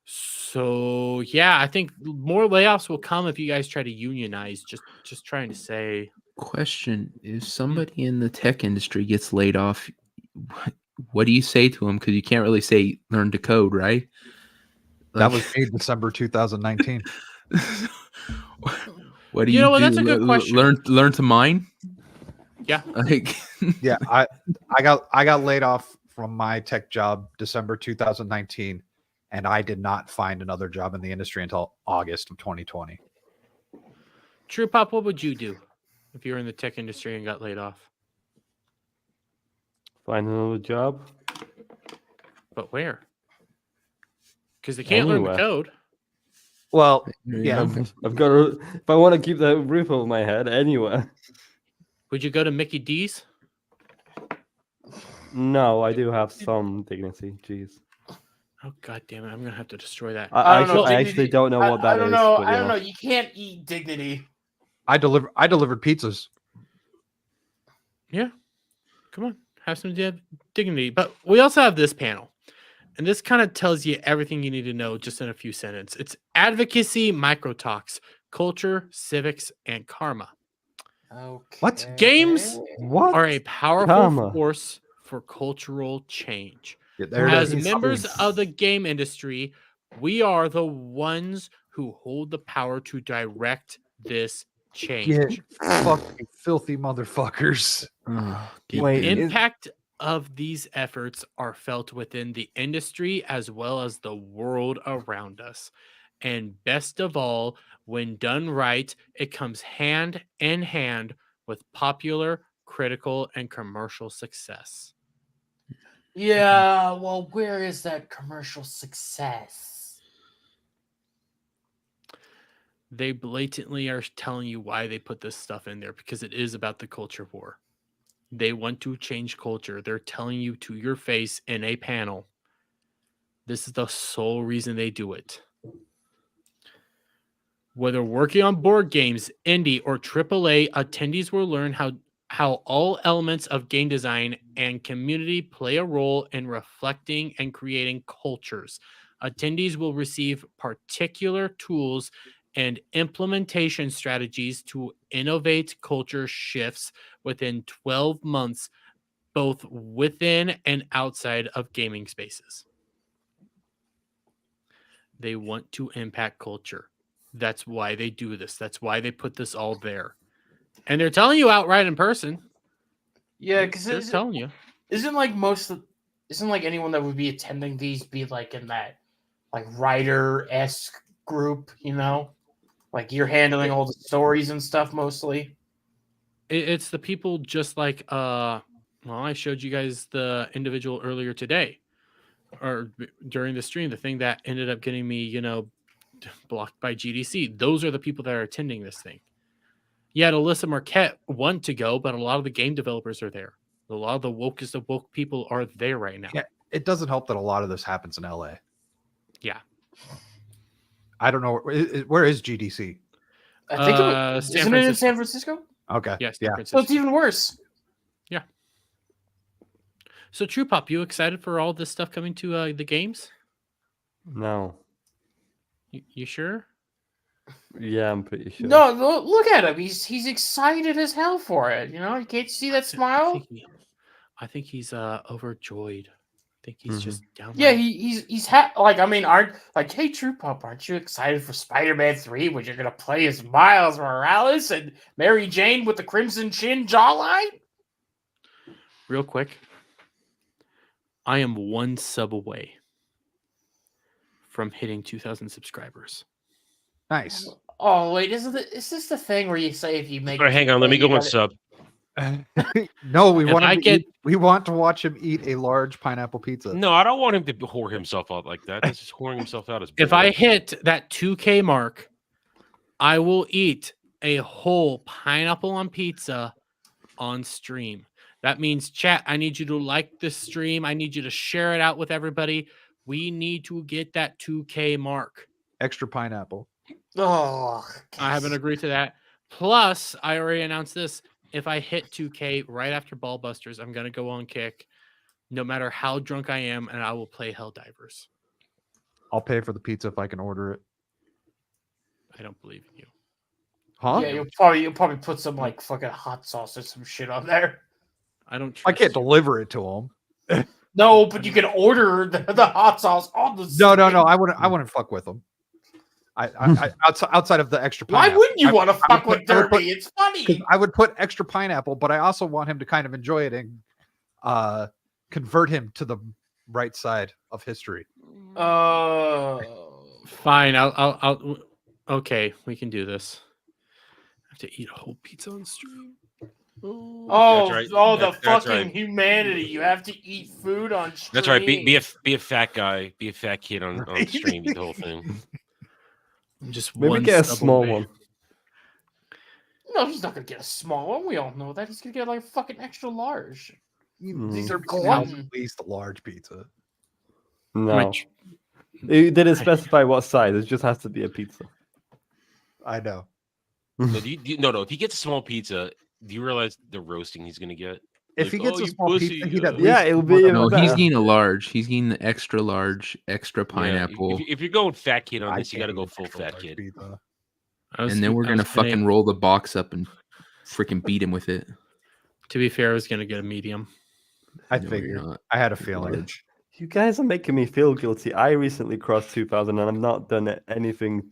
So yeah, I think more layoffs will come if you guys try to unionize. Just trying to say. Question: if somebody in the tech industry gets laid off, what do you say to them? Because you can't really say learn to code, right? That was made December 2019. What do you do? That's a good question. Learn to mine. Yeah. Yeah, I got laid off from my tech job December 2019. And I did not find another job in the industry until August of 2020. True Pop, what would you do if you were in the tech industry and got laid off? Find another job. But where? Because they can't learn the code. Well, yeah. I've got to, if I want to keep that roof over my head, anywhere. Would you go to Mickey D's? No, I do have some dignity. Jeez. Oh god damn it! I'm gonna have to destroy that. I actually don't know what that is. I don't know. You can't eat dignity. I delivered pizzas. Yeah, come on, have some dignity. But we also have this panel, and this kind of tells you everything you need to know just in a few sentences. It's advocacy micro talks. culture, civics, and karma. Okay. What? Games What? are a powerful Karma. force for cultural change. Yeah, there it As is. members of the game industry, we are the ones who hold the power to direct this change. Get fucking filthy motherfuckers. The Wait, impact of these efforts are felt within the industry as well as the world around us. And best of all, when done right, it comes hand in hand with popular, critical, and commercial success. Yeah, well, where is that commercial success? They blatantly are telling you why they put this stuff in there, because it is about the culture war. They want to change culture. They're telling you to your face in a panel. This is the sole reason they do it. Whether working on board games, indie, or AAA, attendees will learn how all elements of game design and community play a role in reflecting and creating cultures. Attendees will receive particular tools and implementation strategies to innovate culture shifts within 12 months, both within and outside of gaming spaces. They want to impact culture. That's why they do this. That's why they put this all there. And they're telling you outright in person. Yeah, because they're telling you. Isn't like anyone that would be attending these be like in that like writer-esque group, you know? Like you're handling all the stories and stuff mostly. It's the people just like I showed you guys the individual earlier today or during the stream, the thing that ended up getting me, blocked by GDC. Those are the people that are attending this thing. Yeah, Alyssa Marquette want to go, but a lot of the game developers are there. A lot of the wokest of woke people are there right now. Yeah, it doesn't help that a lot of this happens in LA. Yeah. I don't know. Where is GDC? I think isn't it in San Francisco? Okay. Yes. Yeah. So it's even worse. Yeah. So True Pop, you excited for all this stuff coming to the games? No. You sure? Yeah, I'm pretty sure. No, look at him. He's excited as hell for it. You know, you can't see that smile. I think he's overjoyed. I think he's just down. Yeah, he's hey, True Pop, aren't you excited for Spider-Man 3 when you're gonna play as Miles Morales and Mary Jane with the crimson chin jawline? Real quick, I am 1 sub away from hitting 2,000 subscribers. Nice. Oh wait, is this the thing where you say if you make? All right, hang on, let me go 1 sub. No, we want to watch him eat a large pineapple pizza. No, I don't want him to whore himself out like that. That's just whoring himself out. If I hit that 2K mark, I will eat a whole pineapple on pizza on stream. That means, chat, I need you to like this stream. I need you to share it out with everybody. We need to get that 2K mark. Extra pineapple. Oh, I haven't agreed to that. Plus, I already announced this. If I hit 2K right after Ballbusters, I'm going to go on kick no matter how drunk I am, and I will play Helldivers. I'll pay for the pizza if I can order it. I don't believe in you. Huh? Yeah, you'll probably put some like fucking hot sauce or some shit on there. I can't deliver it to him. No, but you can order the hot sauce on the No. I wouldn't fuck with them. I outside of the extra pineapple. Why wouldn't you want to fuck with Derby? It's funny. I would put extra pineapple, but I also want him to kind of enjoy it and convert him to the right side of history. Fine. I'll okay, we can do this. I have to eat a whole pizza on stream. The fucking humanity! You have to eat food on stream. That's right. Be a fat guy. Be a fat kid on stream. The whole thing. I'm just maybe get a small one. No, he's not gonna get a small one. We all know that. He's gonna get like a fucking extra large. These are at least a large pizza. No, it didn't specify what size. It just has to be a pizza. I know. No, if he gets a small pizza, do you realize the roasting he's gonna get? If he gets a small pizza, it'll be. No, he's getting a large. He's getting the extra large, extra pineapple. If you're going fat kid on this, you got to go full fat kid. And then we're gonna fucking roll the box up and freaking beat him with it. To be fair, I was gonna get a medium. I figured. I had a feeling. Large. You guys are making me feel guilty. I recently crossed 2,000 and I've not done anything.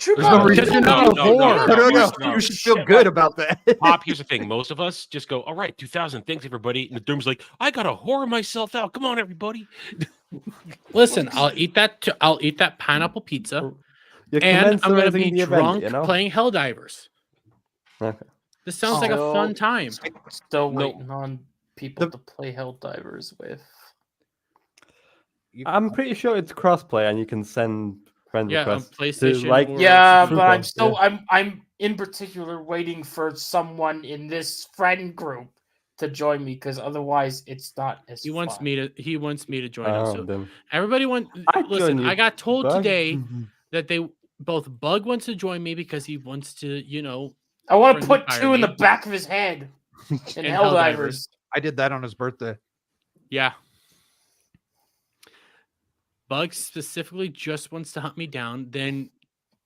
There's no reason. No. You should feel good about that. Pop, here's the thing. Most of us just go, all right, 2,000. Thanks, everybody. And the Doom's like, I got to whore myself out. Come on, everybody. Listen, I'll eat that pineapple pizza. And I'm going to be drunk playing Helldivers. Okay. This sounds like a fun time. Still waiting on people to play Helldivers with. I'm pretty sure it's crossplay and you can send friend requests. PlayStation. But I'm in particular waiting for someone in this friend group to join me because otherwise it's not as He wants me to join Oh, us. So then. everybody listen, I got told Bug. today that both Bug wants to join me because he wants to, I want to friendly put fire 2 in me. the back of his head in And Helldivers. I did that on his birthday. Yeah. Bug specifically just wants to hunt me down. Then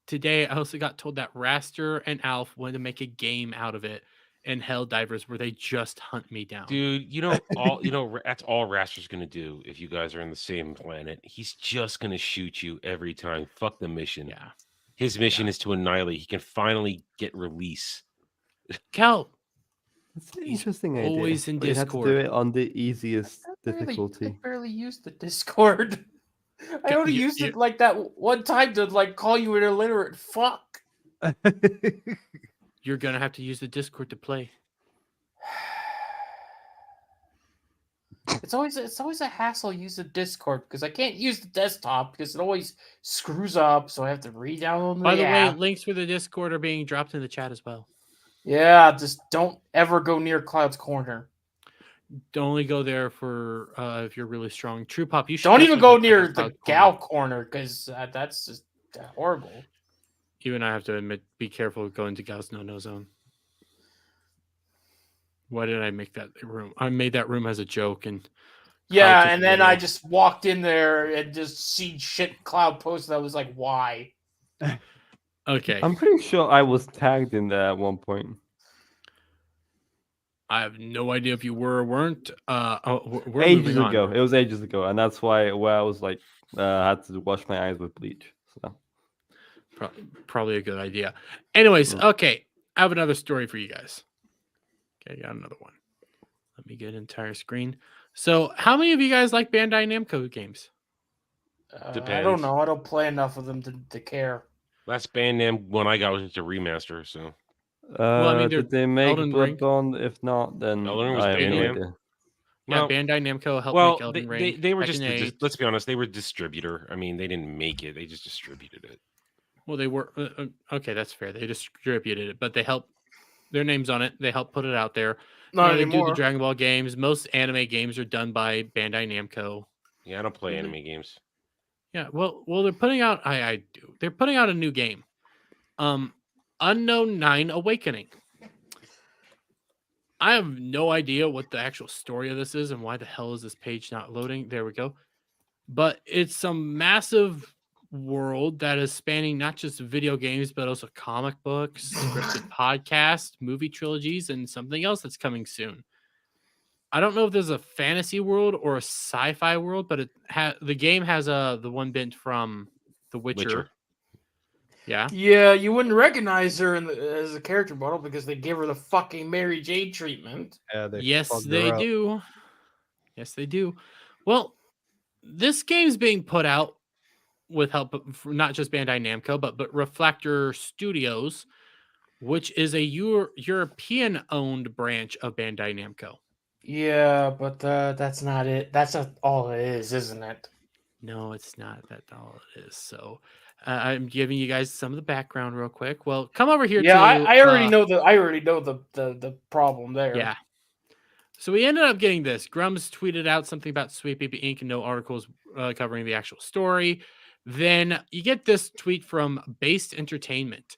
today I also got told that Raster and Alf wanted to make a game out of it in Helldivers where they just hunt me down. Dude, that's all Raster's gonna do if you guys are in the same planet. He's just gonna shoot you every time. Fuck the mission. Yeah. His mission is to annihilate. He can finally get release. Kel. That's an interesting idea. Always in But you have to Discord. do it on the easiest difficulty. I barely used the Discord. I only used it like that one time to call you an illiterate fuck. You're gonna have to use the Discord to play. It's always a hassle to use the Discord because I can't use the desktop because it always screws up, so I have to re-download the By the way, app. links for the Discord are being dropped in the chat as well. Yeah, just don't ever go near Cloud's Corner. Only go there for if you're really strong. True Pop, you should Don't even go definitely near check out the Cloud Gal Corner because that's just horrible. Even I have to admit, be careful going to Gal's no zone. Why did I make that room? I made that room as a joke, and Yeah, and then I just walked in there and just see shit Cloud posted. I was like, why? Okay. I'm pretty sure I was tagged in there at one point. I have no idea if you were or weren't. We're Ages moving on. ago. It was ages ago, and that's where I was like, I had to wash my eyes with bleach. So Probably a good idea. Anyways, okay. I have another story for you guys. Okay, I got another one. Let me get entire screen. So, how many of you guys like Bandai Namco games? I don't know. I don't play enough of them to care. Last Bandai one I got was just a remaster, so. Well, I mean, did they make Elden Ring. Bloodborne? If not, then Elden Ring was I have no Bandai. idea. Yeah, Well, Bandai Namco helped make Elden Ring. they were Tekken just 8. let's be honest, they were a distributor. I mean, they didn't make it; they just distributed it. Well, they were okay. That's fair. They distributed it, but they helped. Their names on it. They helped put it out there. Not They do anymore. the Dragon Ball games. Most anime games are done by Bandai Namco. Yeah, I don't play anime games. Yeah, well, they're putting out. I do. They're putting out a new game. Unknown 9 Awakening. I have no idea what the actual story of this is and why the hell is this page not loading. There we go. But it's some massive world that is spanning not just video games, but also comic books, scripted podcasts, movie trilogies, and something else that's coming soon. I don't know if there's a fantasy world or a sci-fi world, but the game has the one bit from The Witcher. Yeah. Yeah, you wouldn't recognize her as a character model because they give her the fucking Mary Jane treatment. Yes, they do. Yes, they do. Well, this game's being put out with help from not just Bandai Namco, but Reflector Studios, which is a European-owned branch of Bandai Namco. Yeah, but that's not it. That's not all it is, isn't it? No, it's not. That's all it is. So I'm giving you guys some of the background real quick. Well, come over here. Yeah, I already know the problem there. Yeah. So we ended up getting this. Grums tweeted out something about Sweet Baby Inc. and no articles covering the actual story. Then you get this tweet from Based Entertainment.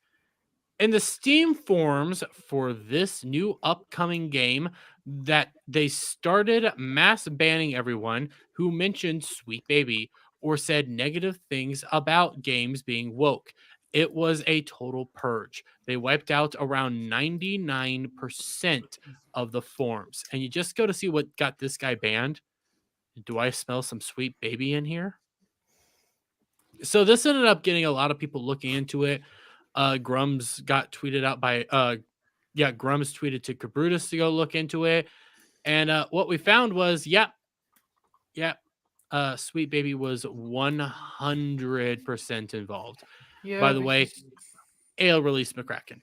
In the Steam forums for this new upcoming game, that they started mass banning everyone who mentioned Sweet Baby or said negative things about games being woke. It was a total purge. They wiped out around 99% of the forums. And you just go to see what got this guy banned. Do I smell some sweet baby in here? So this ended up getting a lot of people looking into it. Grums got tweeted out by Grums tweeted to Cabrutus to go look into it. And what we found was, Sweet Baby was 100% involved. Yeah. By the way, Ale released McCracken.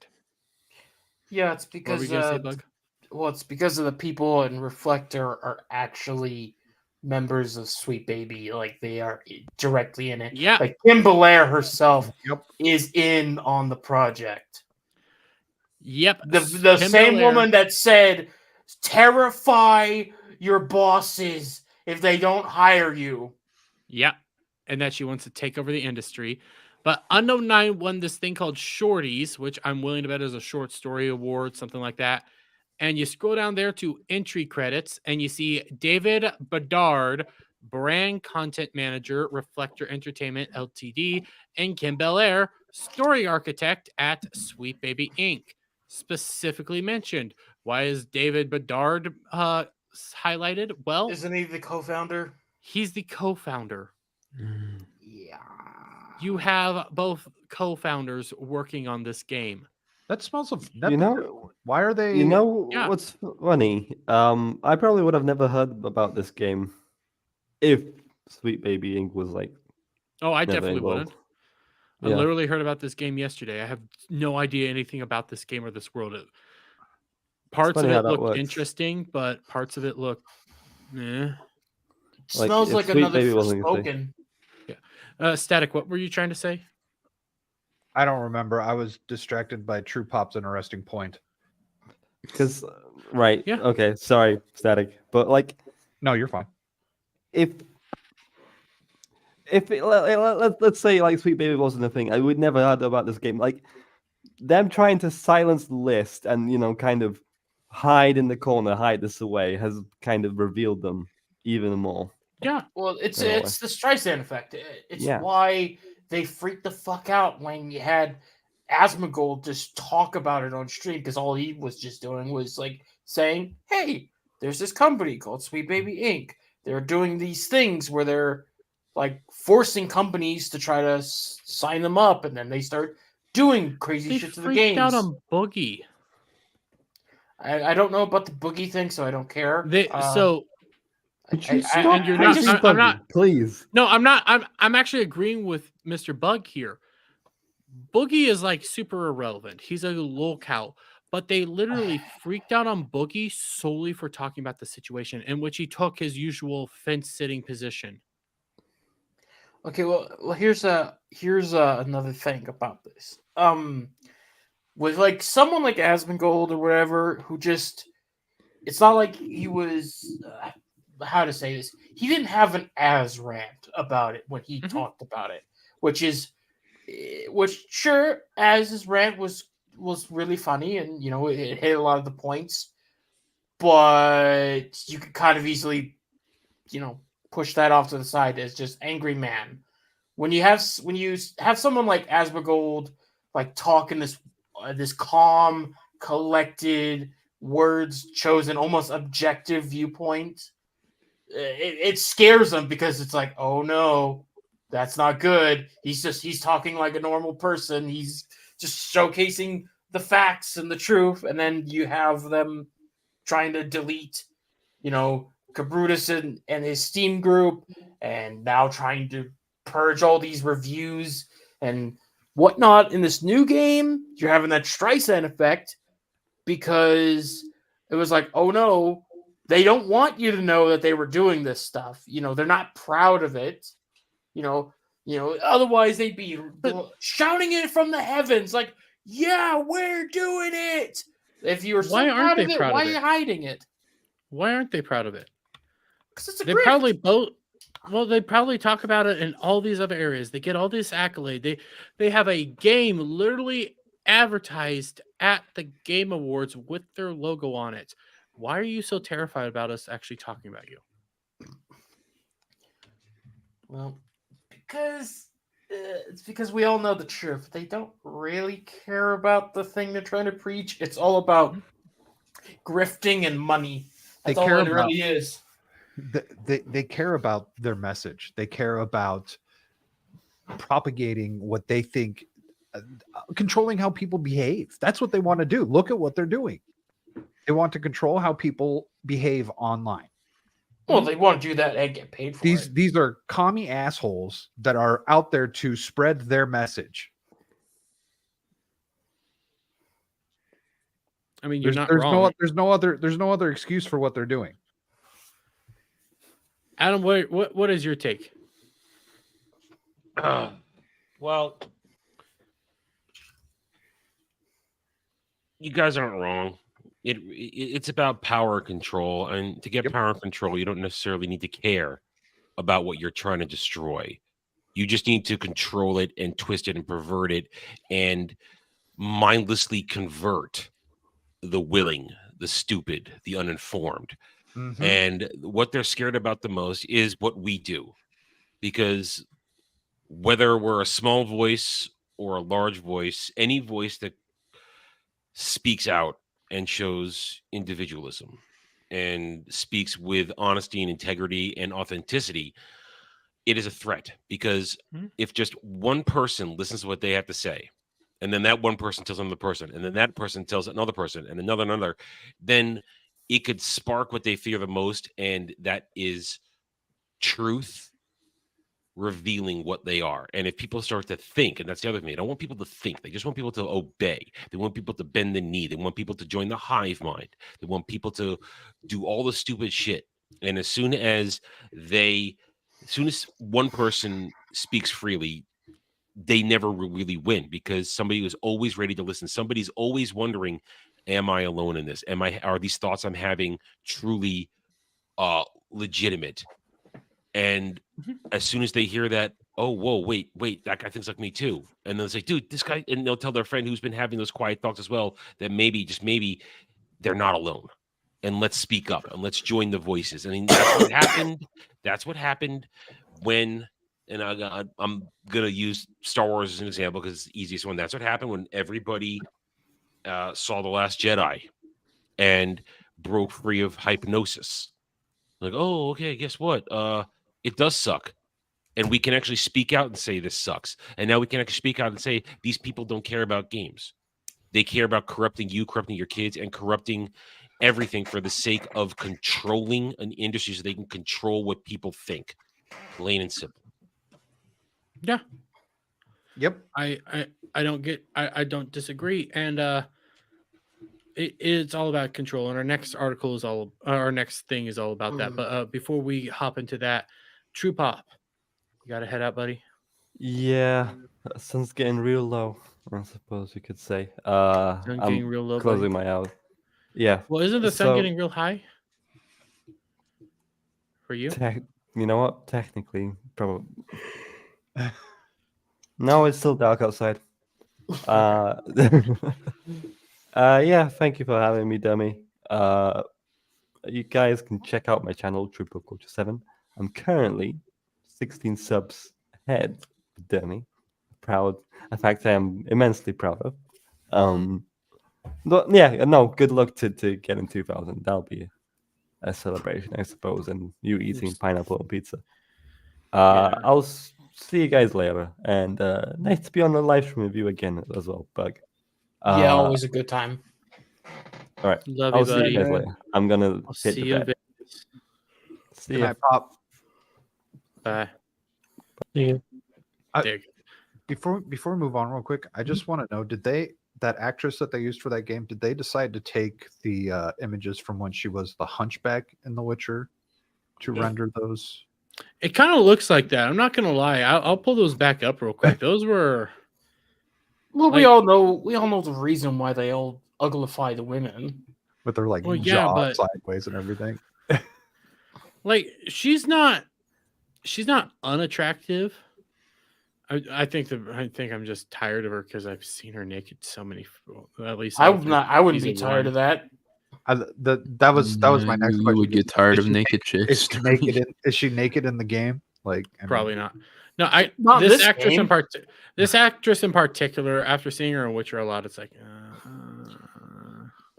Yeah, it's because what were you gonna say, Bug? Well, it's because of the people in Reflector are actually members of Sweet Baby, like they are directly in it. Yeah, like Kim Belair herself is in on the project. Yep, the same woman that said, "Terrify your bosses if they don't hire you." Yep, and that she wants to take over the industry. But Unknown 9 won this thing called Shorties, which I'm willing to bet is a short story award, something like that. And you scroll down there to entry credits, and you see David Bedard, brand content manager, Reflector Entertainment Ltd, and Kim Belair, story architect at Sweet Baby Inc. Specifically mentioned. Why is David Bedard highlighted? Well, isn't he the co-founder? He's the co-founder. Yeah. You have both co-founders working on this game. That smells of. Why are they? What's funny? I probably would have never heard about this game if Sweet Baby Inc. was like. Oh, I never definitely involved. wouldn't. I literally heard about this game yesterday. I have no idea anything about this game or this world. Parts of it look interesting, but parts of it look, Smells like another Forspoken. Yeah. Static, what were you trying to say? I don't remember. I was distracted by True Pop's interesting point. Because, right. Yeah. Okay. Sorry, Static. But like. No, you're fine. Let's say like Sweet Baby wasn't a thing, I would never heard about this game. Like them trying to silence the list and kind of hide in the corner, hide this away, has kind of revealed them even more. Yeah. Well, it's the Streisand effect. It's why they freaked the fuck out when you had Asmongold just talk about it on stream, because all he was just doing was like saying, "Hey, there's this company called Sweet Baby Inc. They're doing these things where they're like forcing companies to try to sign them up, and then they start doing crazy shit to the games." Out on Boogie. I don't know about the Boogie thing, so I don't care. I'm not. Please. No, I'm not. I'm actually agreeing with Mr. Bug here. Boogie is like super irrelevant. He's a lolcow, but they literally freaked out on Boogie solely for talking about the situation in which he took his usual fence-sitting position. Okay, well, here's another thing about this. With like someone like Asmongold or whatever, who just, it's not like he was, how to say this, he didn't have an Az rant about it when he talked about it, which sure, Az's rant was really funny, and it hit a lot of the points, but you could kind of easily, push that off to the side as just angry man. When you have someone like Asmongold like talking this calm, collected, words chosen, almost objective viewpoint, it scares them, because it's like, oh no, that's not good. He's talking like a normal person. He's just showcasing the facts and the truth, and then you have them trying to delete, Cabrutus and his Steam group, and now trying to purge all these reviews and whatnot. In this new game, you're having that Streisand effect, because it was like, oh no, they don't want you to know that they were doing this stuff. They're not proud of it. Otherwise they'd be shouting it from the heavens, like, yeah, we're doing it. If you were so proud of it, why are you hiding it? Why aren't they proud of it? Because it's a they probably both. Well, they probably talk about it in all these other areas. They get all this accolade. They have a game literally advertised at the Game Awards with their logo on it. Why are you so terrified about us actually talking about you? Well, because It's because we all know the truth. They don't really care about the thing they're trying to preach. It's all about grifting and money. That's all it really is. They care about their message. They care about propagating what they think, controlling how people behave. That's what they want to do. Look at what they're doing. They want to control how people behave online. Well, they want to do that and get paid for it. These are commie assholes that are out there to spread their message. I mean, you're not wrong. There's no other excuse for what they're doing. Adam, what is your take? Well, you guys aren't wrong. It's about power control, and to get power control, you don't necessarily need to care about what you're trying to destroy. You just need to control it and twist it and pervert it and mindlessly convert the willing, the stupid, the uninformed. Mm-hmm. And what they're scared about the most is what we do, because whether we're a small voice or a large voice, any voice that speaks out and shows individualism and speaks with honesty and integrity and authenticity, it is a threat. Because if just one person listens to what they have to say, and then that one person tells another person, and then that person tells another person, and another, then it could spark what they fear the most, and that is truth revealing what they are. And if people start to think, and that's the other thing, they don't want people to think, they just want people to obey. They want people to bend the knee. They want people to join the hive mind. They want people to do all the stupid shit. And as soon as one person speaks freely, they never really win, because somebody was always ready to listen. Somebody's always wondering, am I alone in this? Are these thoughts I'm having truly legitimate? And as soon as they hear that, oh, whoa, wait, that guy thinks like me too. And they'll say, dude, this guy, and they'll tell their friend who's been having those quiet thoughts as well, that maybe, just maybe, they're not alone. And let's speak up and let's join the voices. I mean, that's what happened. That's what happened when, and I'm going to use Star Wars as an example because it's the easiest one. That's what happened when everybody saw The Last Jedi and broke free of hypnosis. Like, oh, okay, guess what? It does suck. And we can actually speak out and say this sucks. And now we can actually speak out and say these people don't care about games. They care about corrupting you, corrupting your kids, and corrupting everything for the sake of controlling an industry so they can control what people think. Plain and simple. Yeah. Yep. I don't disagree. And it's all about control. And our next article is our next thing is all about that. But before we hop into that, True Pop, you got to head out, buddy. Yeah, sun's getting real low, I suppose you could say. Sun getting real low, closing my eyes. Yeah. Well, isn't the sun getting real high for you? You know what? Technically, probably. No, it's still dark outside. Yeah, thank you for having me, Dummy. You guys can check out my channel, True Pop Culture 7. I'm currently 16 subs ahead, Dummy. Proud. In fact, I am immensely proud of. But yeah, no, good luck to getting 2,000. That'll be a celebration, I suppose, and you eating pineapple on pizza. I'll see you guys later, and nice to be on the live stream with you again as well, Bug. Yeah, always a good time. All right, love I'll you, see buddy. you guys later. I'm gonna hit the bed. See you, Pop. Bye. Yeah. Before we move on real quick, I just want to know, did that actress that they used for that game, did they decide to take the images from when she was the hunchback in The Witcher to render those? It kind of looks like that. I'm not gonna lie. I'll pull those back up real quick. Those were. Well, we all know the reason why they all uglify the women. With their jaw sideways and everything. Like she's not unattractive. I think I'm just tired of her because I've seen her naked so many. At least I wouldn't be tired of that. That was my next question. You would get tired of naked chicks. Is she naked in the game? Like, probably not. No, Not this this actress game. this actress in particular, after seeing her in Witcher a lot, it's like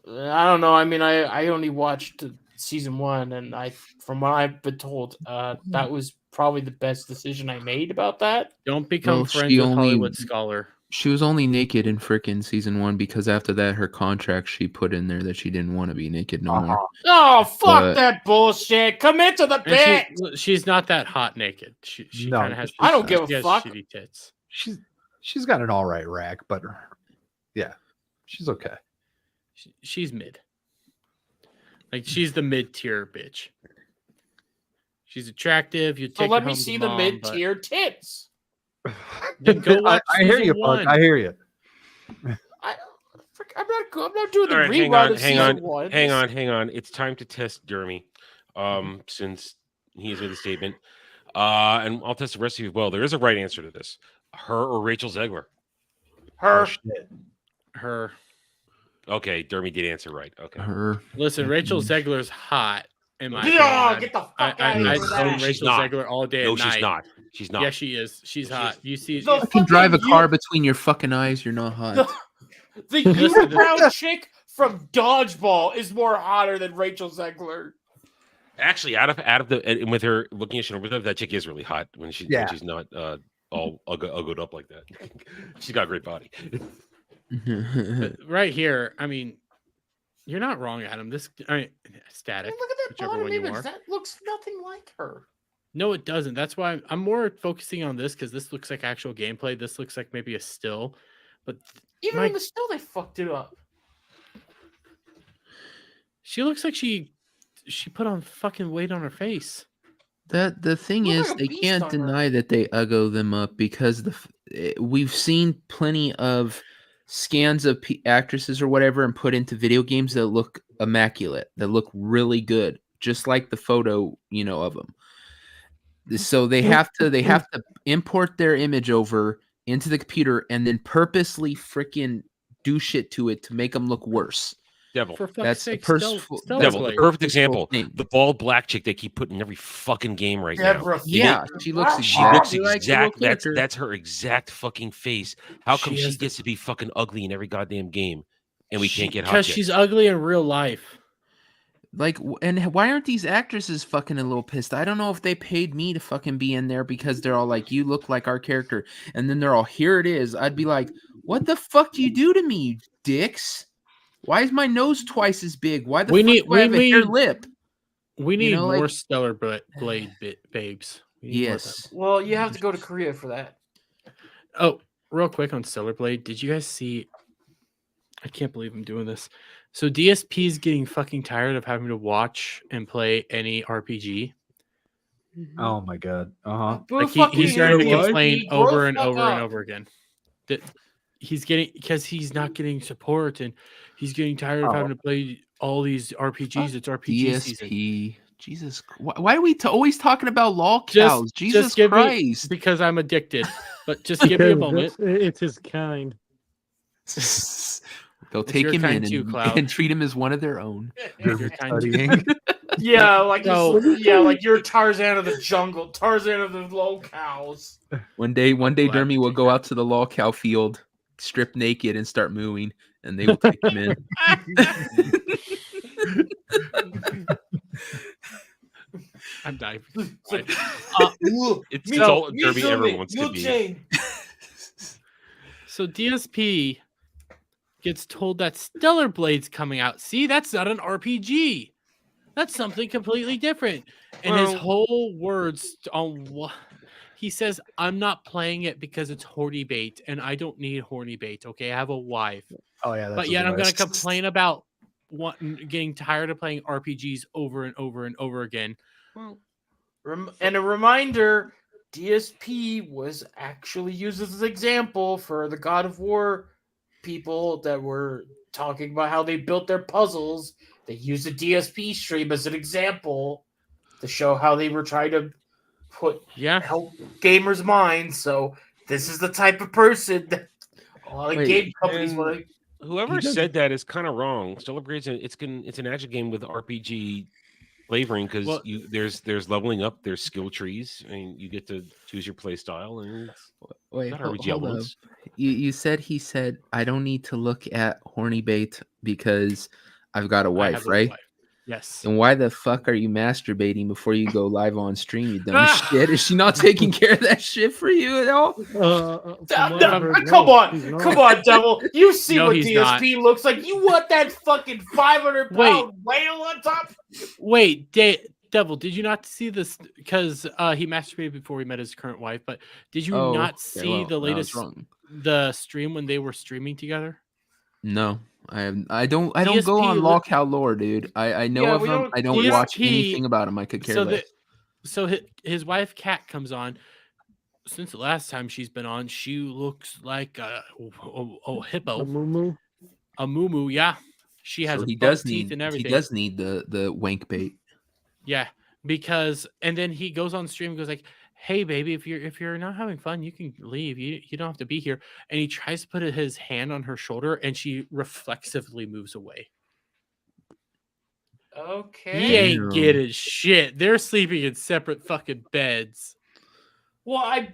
I don't know. I mean, I only watched season 1, and from what I've been told, that was probably the best decision I made about that. Don't become friends with Hollywood Scholar. She was only naked in frickin' season 1 because after that, her contract she put in there that she didn't want to be naked no more. Oh, fuck that bullshit! Commit to the bit. She's not that hot naked. She kind of has. I don't give a fuck. Shitty tits. She's got an all right rack, but yeah, she's okay. She's mid. Like she's the mid tier bitch. She's attractive. You take. So let me see the mid tier tits. Go watch I hear you, Buck. I hear you. I'm not doing the rerun of season 1. Hang on. It's time to test Jeremy, since he's made the statement. And I'll test the rest of you as well. There is a right answer to this. Her or Rachel Zegler? Her. Her. Okay, Jeremy did answer right. Okay. Her. Listen, Rachel Zegler's hot. In my get the fuck out of here. I own Rachel Zegler all day. No, and night. she's not. She's not. Yeah, she is. She's hot. You see, you can drive a car between your fucking eyes. You're not hot. The unibrow chick from Dodgeball is more hotter than Rachel Zegler. Actually, out of the with her looking at Shinobu, that chick is really hot when she's not all uggled up like that. She's got a great body. Right here, I mean, you're not wrong, Adam. Static. Look at that bottom image. That looks nothing like her. No, it doesn't. That's why I'm more focusing on this because this looks like actual gameplay. This looks like maybe a still, but even in the still, they fucked it up. She looks like she put on fucking weight on her face. The thing is, like a they beast can't on her. deny that they uggo them up because we've seen plenty of scans of actresses or whatever and put into video games that look immaculate, that look really good, just like the photo, of them. So they have to import their image over into the computer and then purposely freaking do shit to it to make them look worse. Devil. That's Devil. The perfect example. The bald black chick they keep putting in every fucking game right now. Yeah, she looks exact. That's her exact fucking face. How come she gets to be fucking ugly in every goddamn game, and we can't get hot? Because she's ugly in real life. Like, and why aren't these actresses fucking a little pissed? I don't know if they paid me to fucking be in there because they're all like, you look like our character. And then they're all, here it is. I'd be like, what the fuck do you do to me, you dicks? Why is my nose twice as big? Why the fuck do I have a hair lip? We need more Stellar Blade babes. Yes. Well, you have to go to Korea for that. Oh, real quick on Stellar Blade. Did you guys see? I can't believe I'm doing this. So DSP is getting fucking tired of having to watch and play any RPG. Oh my god. Like he's starting to complain over and over and over again. That he's getting because he's not getting support and he's getting tired of having to play all these RPGs. It's RPG DSP. season. Jesus, why are we always talking about lol cows? Jesus Christ! Because I'm addicted. But just give me a moment. It's his kind. They'll take him in and treat him as one of their own. Yeah, like you're Tarzan of the jungle, Tarzan of the lol cows. One day, Dermy will go out to the lol cow field, strip naked, and start mooing, and they will take him in. I'm dying. It's all Derby ever wants to be. So DSP gets told that Stellar Blade's coming out. See, that's not an RPG. That's something completely different. And his whole words on what he says, I'm not playing it because it's horny bait, and I don't need horny bait. Okay, I have a wife. Oh yeah, but yet I'm going to complain about getting tired of playing RPGs over and over and over again. Well, and a reminder, DSP was actually used as an example for the God of War people that were talking about how they built their puzzles. They used a DSP stream as an example to show how they were trying to help gamers' minds. So this is the type of person that a lot of game companies want to. Whoever said that is kind of wrong. Stellar Blade's it's an action game with RPG flavoring because there's leveling up, there's skill trees, and you get to choose your play style. And wait, got hold RPG up. elements. He said I don't need to look at horny bait because I've got a wife, right? Yes. And why the fuck are you masturbating before you go live on stream, you dumb shit? Is she not taking care of that shit for you at all? Come on, Devil. You see what DSP looks like. You want that fucking 500-pound whale on top? Wait, Devil, did you not see this? Because he masturbated before he met his current wife, but did you not see the latest the stream when they were streaming together? No. I don't go on Lockout lore, dude. I know of him. I don't watch anything about him. I could care less. So his wife Kat comes on. Since the last time she's been on, she looks like a hippo, a moo, yeah. She has teeth and everything. He does need the wank bait. Yeah, because and then he goes on stream and goes like, "Hey, baby, if you're not having fun, you can leave. You don't have to be here." And he tries to put his hand on her shoulder, and she reflexively moves away. Okay. He ain't getting shit. They're sleeping in separate fucking beds. Well, I'd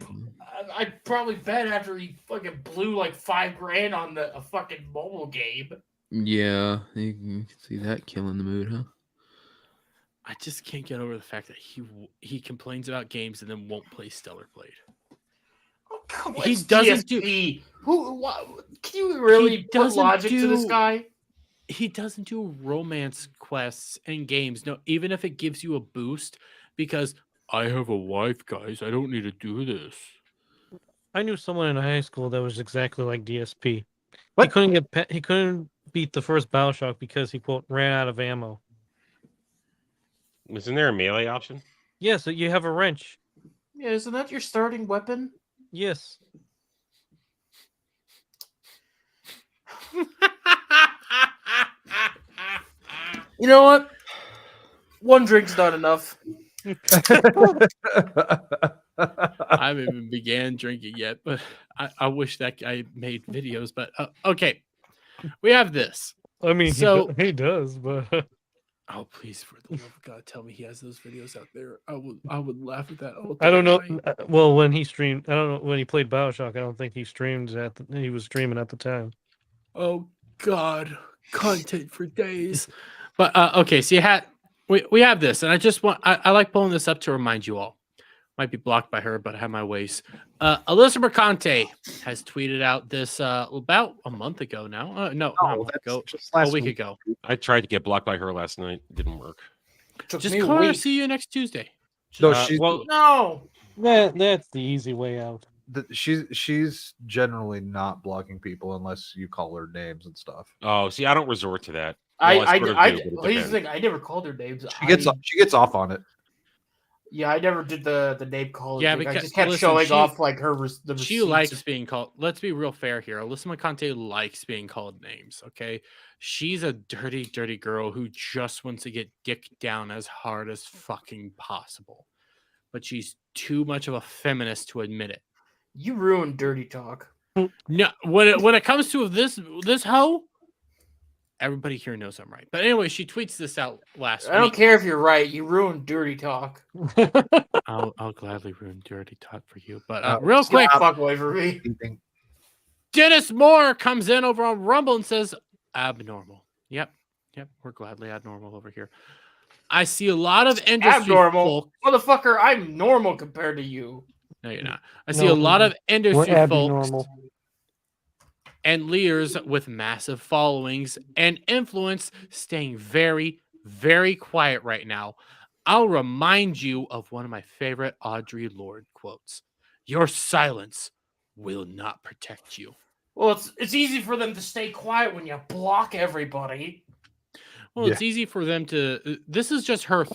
probably bet after he fucking blew like $5,000 on a fucking mobile game. Yeah, you can see that killing the mood, huh? I just can't get over the fact that he complains about games and then won't play Stellar Blade. Oh, come on, he doesn't DSP. Can you really put logic to this guy? He doesn't do romance quests and games. No, even if it gives you a boost, because I have a wife, guys. I don't need to do this. I knew someone in high school that was exactly like DSP. What? He couldn't beat the first Bioshock because he quote ran out of ammo. Isn't there a melee option? Yeah, so you have a wrench. Yeah, isn't that your starting weapon? Yes. You know what? One drink's not enough. I haven't even began drinking yet, but I wish that guy made videos. But okay, we have this. I mean, so he does, but oh, please, for the love of God, tell me he has those videos out there. I would laugh at that. I don't know. Well, when he streamed, I don't know when he played Bioshock. I don't think he streamed he was streaming at the time. Oh God, content for days. But okay, so we have this, and I just want I like pulling this up to remind you all. Might be blocked by her, but I have my ways. Alyssa Mercante has tweeted out this about a month ago now. No, not a month ago, a week ago. I tried to get blocked by her last night. It didn't work. Just call her. See you next Tuesday. No, that's the easy way out. She's generally not blocking people unless you call her names and stuff. Oh, see, I don't resort to that. Here's the thing. I never called her names. She gets off on it. Yeah, I never did the name call. Yeah, because I just kept showing off like her. She likes being called. Let's be real fair here. Alyssa Mercante likes being called names. Okay, she's a dirty, dirty girl who just wants to get dick down as hard as fucking possible, but she's too much of a feminist to admit it. You ruined dirty talk. No, when it comes to this hoe, everybody here knows I'm right. But anyway, she tweets this out last week. I don't care if you're right. You ruined dirty talk. I'll gladly ruin dirty talk for you. But real quick, fuck away from me. Dennis Moore comes in over on Rumble and says, abnormal. Yep. We're gladly abnormal over here. I see a lot of industry abnormal. Motherfucker, I'm normal compared to you. No, you're not. I see a lot of industry folks and leaders with massive followings and influence staying very, very quiet right now. I'll remind you of one of my favorite Audre Lorde quotes. Your silence will not protect you. Well, it's easy for them to stay quiet when you block everybody. Well, it's easy for them to... This is just her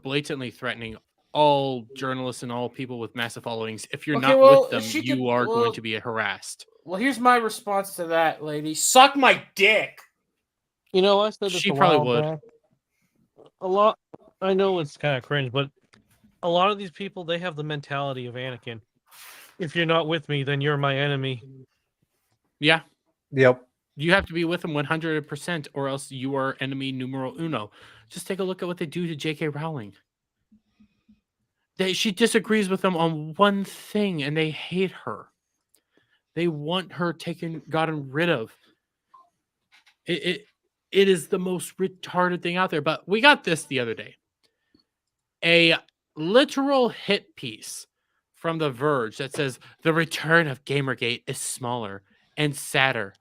blatantly threatening all journalists and all people with massive followings. If you're not with them, you are going to be harassed. Well, here's my response to that, lady. Suck my dick. You know, I said this she probably would. Back. A lot. I know it's kind of cringe, but a lot of these people, they have the mentality of Anakin. If you're not with me, then you're my enemy. Yeah. Yep. You have to be with them 100%, or else you are enemy numero uno. Just take a look at what they do to J.K. Rowling. She disagrees with them on one thing, and they hate her. They want her gotten rid of. It is the most retarded thing out there. But we got this the other day. A literal hit piece from The Verge that says the return of Gamergate is smaller and sadder.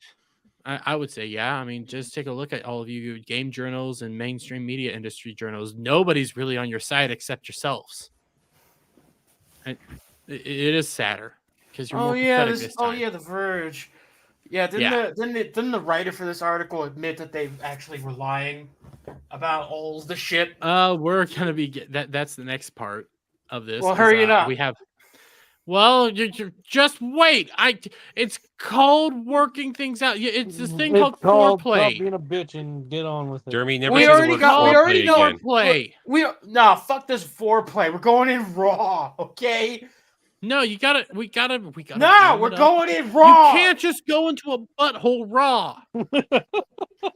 I would say, yeah. I mean, just take a look at all of you game journals and mainstream media industry journals. Nobody's really on your side except yourselves. It is sadder because you're more pathetic this time. Oh yeah, The Verge. Yeah, didn't the writer for this article admit that they actually were lying about all the shit? We're gonna be that's the next part of this. Well, hurry it up. We have. Well, you just wait. It's called working things out. It's this thing called foreplay. Stop being a bitch and get on with it. Jeremy never. We already know foreplay. Fuck this foreplay. We're going in raw, okay? No, we gotta. No, we're going in raw. You can't just go into a butthole raw.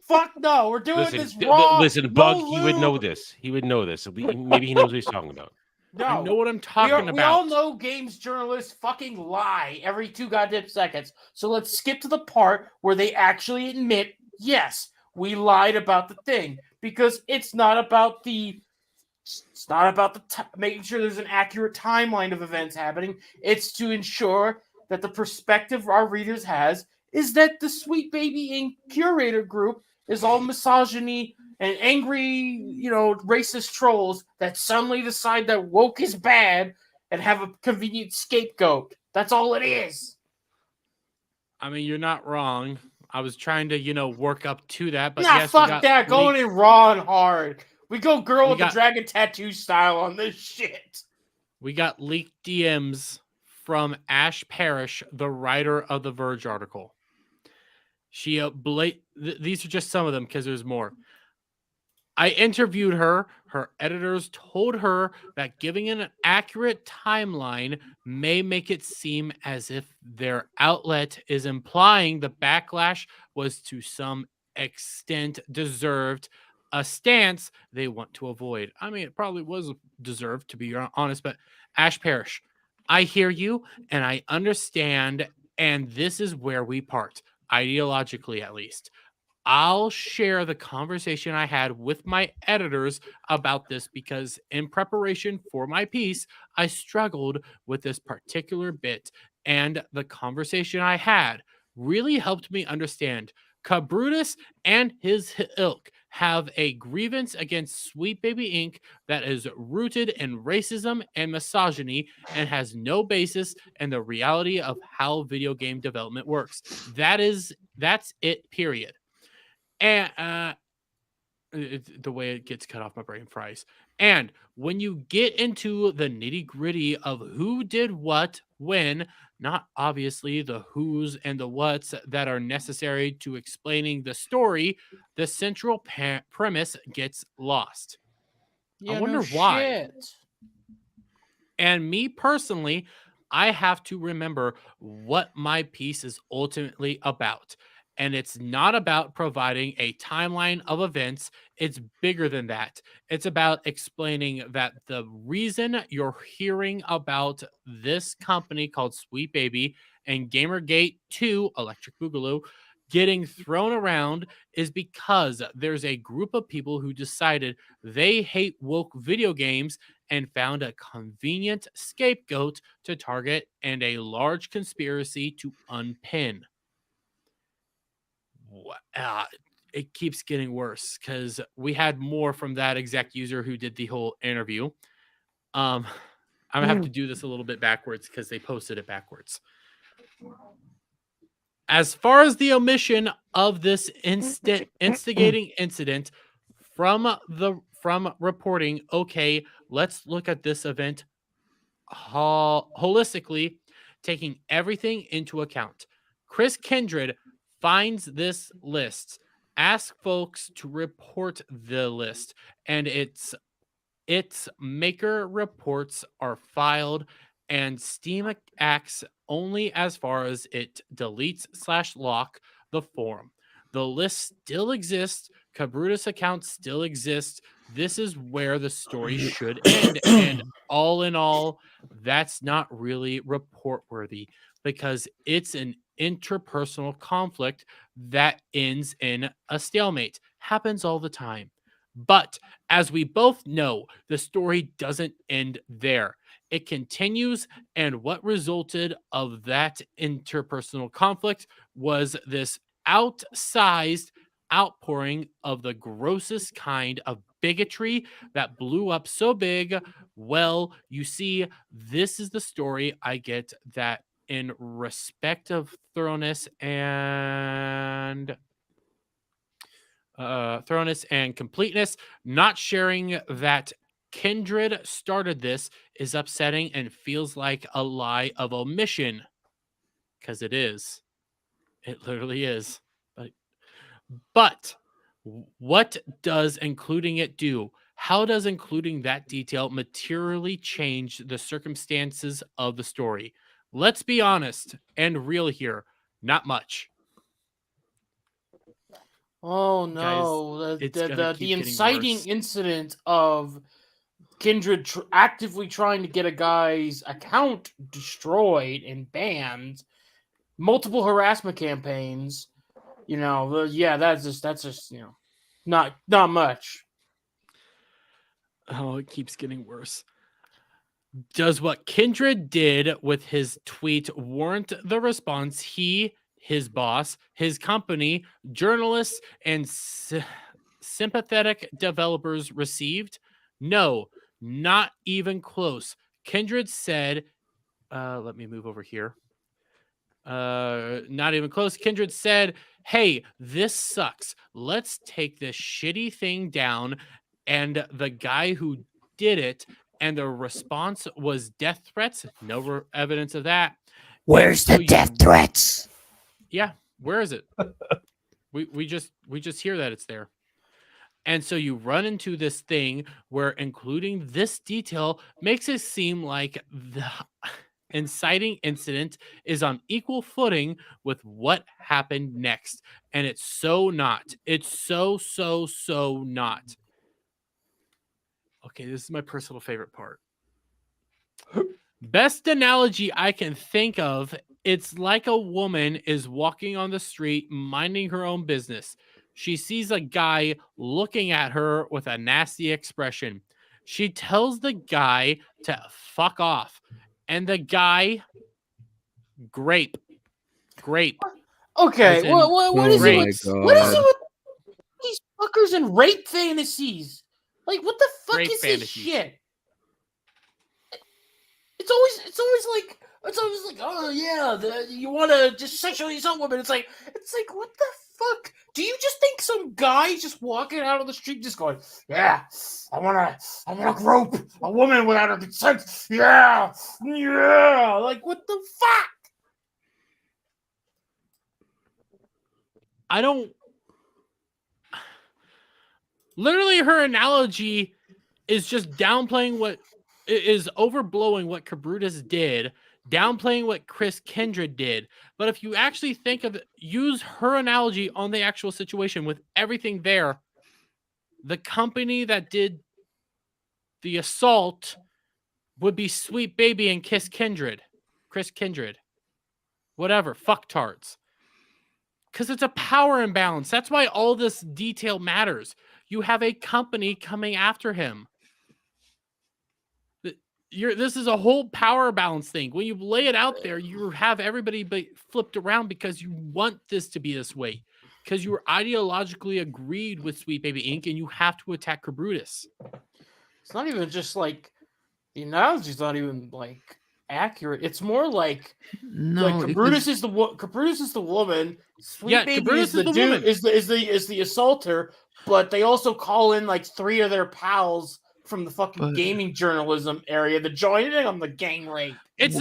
Fuck no, we're doing this raw. Listen, Bug, he would know this. He would know this. Maybe he knows what he's talking about. No, I know what I'm talking about. We all know games journalists fucking lie every 2 goddamn seconds. So let's skip to the part where they actually admit, yes, we lied about the thing, because it's not about making sure there's an accurate timeline of events happening. It's to ensure that the perspective our readers has is that the Sweet Baby Inc. curator group is all misogyny and angry, racist trolls that suddenly decide that woke is bad and have a convenient scapegoat. That's all it is. I mean, you're not wrong. I was trying to, work up to that, but yes, fuck that. Going in raw and hard. We go girl with the dragon tattoo style on this shit. We got leaked DMs from Ash Parrish, the writer of the Verge article. She these are just some of them because there's more. I interviewed her. Her editors told her that giving an accurate timeline may make it seem as if their outlet is implying the backlash was to some extent deserved, a stance they want to avoid. I mean, it probably was deserved, to be honest, but Ash Parrish, I hear you and I understand, and this is where we part, ideologically at least. I'll share the conversation I had with my editors about this because in preparation for my piece, I struggled with this particular bit, and the conversation I had really helped me understand Cabrutus and his ilk have a grievance against Sweet Baby Inc. that is rooted in racism and misogyny and has no basis in the reality of how video game development works. That's it, period. And the way it gets cut off, my brain fries. And when you get into the nitty gritty of who did what, when, not obviously the who's and the what's that are necessary to explaining the story, the central premise gets lost. Yeah, I wonder why. Shit. And me personally, I have to remember what my piece is ultimately about. And it's not about providing a timeline of events. It's bigger than that. It's about explaining that the reason you're hearing about this company called Sweet Baby and Gamergate 2, Electric Boogaloo, getting thrown around is because there's a group of people who decided they hate woke video games and found a convenient scapegoat to target and a large conspiracy to unpin. It keeps getting worse because we had more from that exec user who did the whole interview. I'm gonna have to do this a little bit backwards because they posted it backwards. As far as the omission of this instigating incident from reporting, okay, let's look at this event holistically, taking everything into account. Chris Kindred finds this list, asks folks to report the list, and its maker reports are filed, and Steam acts only as far as it deletes/lock the forum. The list still exists. Cabrutus accounts still exist. this is where the story should end. And all in all, that's not really report worthy because it's an interpersonal conflict that ends in a stalemate. Happens all the time. But as we both know, the story doesn't end there. It continues, and what resulted of that interpersonal conflict was this outsized outpouring of the grossest kind of bigotry that blew up so big. Well, you see, this is the story I get that in respect of thoroughness and completeness, not sharing that Kindred started this is upsetting and feels like a lie of omission. Because it is. It literally is. But what does including it do? How does including that detail materially change the circumstances of the story? Let's be honest and real here. Not much. Oh no, the inciting incident of Kindred actively trying to get a guy's account destroyed and banned, multiple harassment campaigns, that's just not much. Oh, it keeps getting worse. Does what Kindred did with his tweet warrant the response he, his boss, his company, journalists, and sympathetic developers received? No, not even close. Kindred said, let me move over here. Not even close. Kindred said, hey, this sucks. Let's take this shitty thing down. And the guy who did it, and the response was death threats. No evidence of that. Where's the death threats? Yeah, where is it? we just hear that it's there. And so you run into this thing where including this detail makes it seem like the inciting incident is on equal footing with what happened next. And it's so not. It's so not. Okay, this is my personal favorite part. Best analogy I can think of, it's like a woman is walking on the street, minding her own business. She sees a guy looking at her with a nasty expression. She tells the guy to fuck off. And the guy, grape. Okay, what is it with these fuckers and rape fantasies? Like, what the fuck rape is fantasies. This shit? It's always like, oh yeah, you want to just sexually assault women. It's like, what the fuck? Do you just think some guy just walking out of the street just going, yeah, I wanna grope a woman without her consent. Yeah. Like, what the fuck? I don't. Literally, her analogy is just downplaying what is overblowing what Cabrutus did, downplaying what Chris Kindred did. But if you actually think of it, use her analogy on the actual situation with everything there, the company that did the assault would be Sweet Baby and Chris Kindred. Whatever. Fucktards. Because it's a power imbalance. That's why all this detail matters. You have a company coming after him. This is a whole power balance thing. When you lay it out there, you have everybody flipped around because you want this to be this way. Because you were ideologically agreed with Sweet Baby Inc. and you have to attack Cabrutus. It's not even just like the analogy's not even like accurate. It's more like Cabrutus is the woman. Sweet Baby is the dude. Is the assaulter. But they also call in like 3 of their pals from the fucking gaming journalism area to join in on the gang rape. It's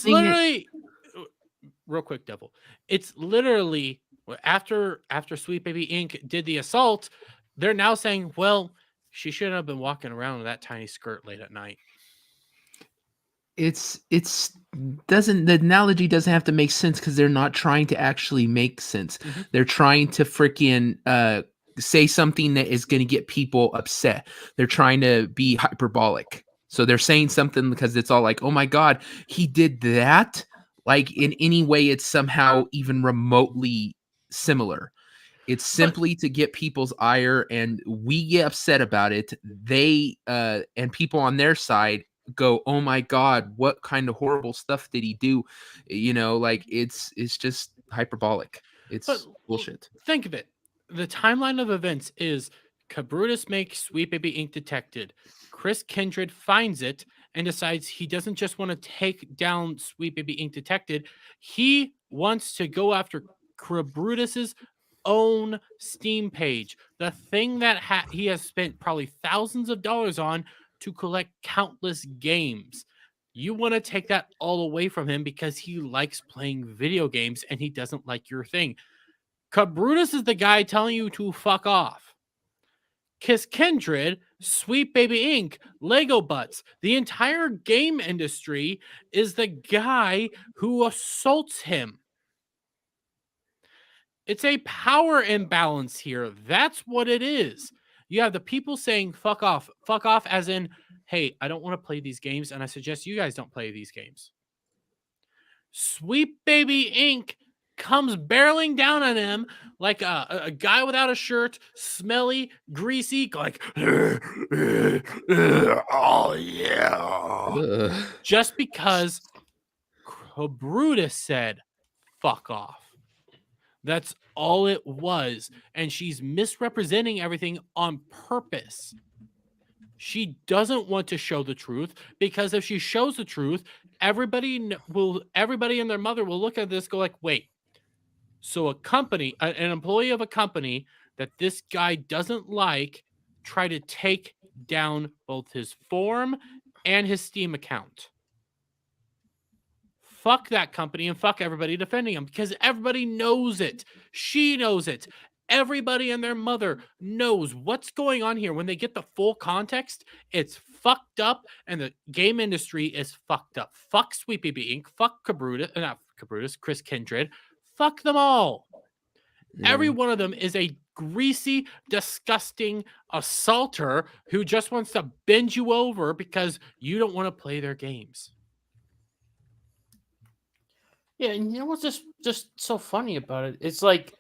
literally real quick, Devil. It's literally after Sweet Baby Inc. did the assault, they're now saying, well, she shouldn't have been walking around with that tiny skirt late at night. The analogy doesn't have to make sense because they're not trying to actually make sense. Mm-hmm. They're trying to freaking say something that is going to get people upset. They're trying to be hyperbolic. So they're saying something because it's all like, oh my God, he did that. Like in any way, it's somehow even remotely similar. It's simply to get people's ire, and we get upset about it. They and people on their side go, oh my God, what kind of horrible stuff did he do? You know, like it's just hyperbolic. It's bullshit. Think of it. The timeline of events is Cabrutus makes Sweet Baby Ink detected. Chris Kindred finds it and decides he doesn't just want to take down Sweet Baby Ink detected. He wants to go after Cabrutus's own Steam page, the thing that he has spent probably thousands of dollars on to collect countless games. You want to take that all away from him because he likes playing video games and he doesn't like your thing. Cabrutus is the guy telling you to fuck off. Kiss Kindred, Sweet Baby Ink, Lego Butts, the entire game industry is the guy who assaults him. It's a power imbalance here. That's what it is. You have the people saying fuck off as in, hey, I don't want to play these games, and I suggest you guys don't play these games. Sweet Baby Ink comes barreling down on him like a guy without a shirt, smelly, greasy, like, oh yeah. Just because Cabrutus said fuck off. That's all it was. And she's misrepresenting everything on purpose. She doesn't want to show the truth, because if she shows the truth, everybody and their mother will look at this, go like, wait, so a company, an employee of a company that this guy doesn't like, try to take down both his form and his Steam account. Fuck that company and fuck everybody defending him, because everybody knows it. She knows it. Everybody and their mother knows what's going on here. When they get the full context, it's fucked up, and the game industry is fucked up. Fuck Sweet Baby Inc. Fuck Chris Kindred. Fuck them all. Yeah. Every one of them is a greasy, disgusting assaulter who just wants to bend you over because you don't want to play their games. Yeah, and you know what's just so funny about it? It's like,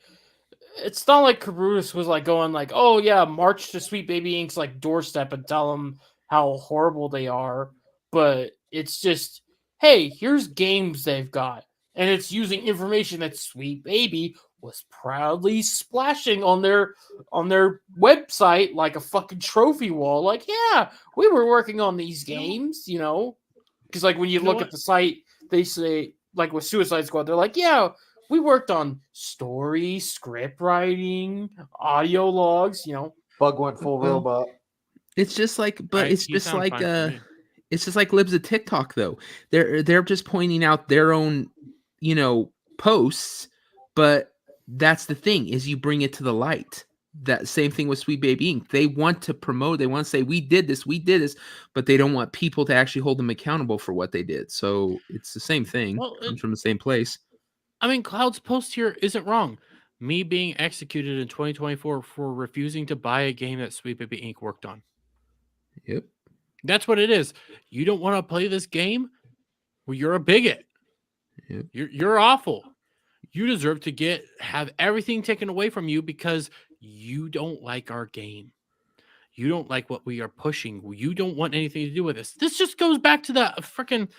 it's not like Cabrutus was like going like, oh yeah, march to Sweet Baby Ink's like doorstep and tell them how horrible they are. But it's just, hey, here's games they've got. And it's using information that Sweet Baby was proudly splashing on their website like a fucking trophy wall. Like, yeah, we were working on these games, you know? Because like when you look at the site, they say, like with Suicide Squad, they're like, yeah, we worked on story, script writing, audio logs, you know. Bug went full robot. It's just like, but it's just like libs of TikTok though. They're just pointing out their own, you know, posts, but that's the thing, is you bring it to the light. That same thing with Sweet Baby Inc. They want to promote, they want to say we did this, but they don't want people to actually hold them accountable for what they did. So it's the same thing. Well, it comes from the same place. I mean, Cloud's post here isn't wrong. Me being executed in 2024 for refusing to buy a game that Sweet Baby Inc. worked on. Yep. That's what it is. You don't want to play this game? Well, you're a bigot. Yep. You're awful. You deserve to have everything taken away from you because you don't like our game. You don't like what we are pushing. You don't want anything to do with this. This just goes back to the freaking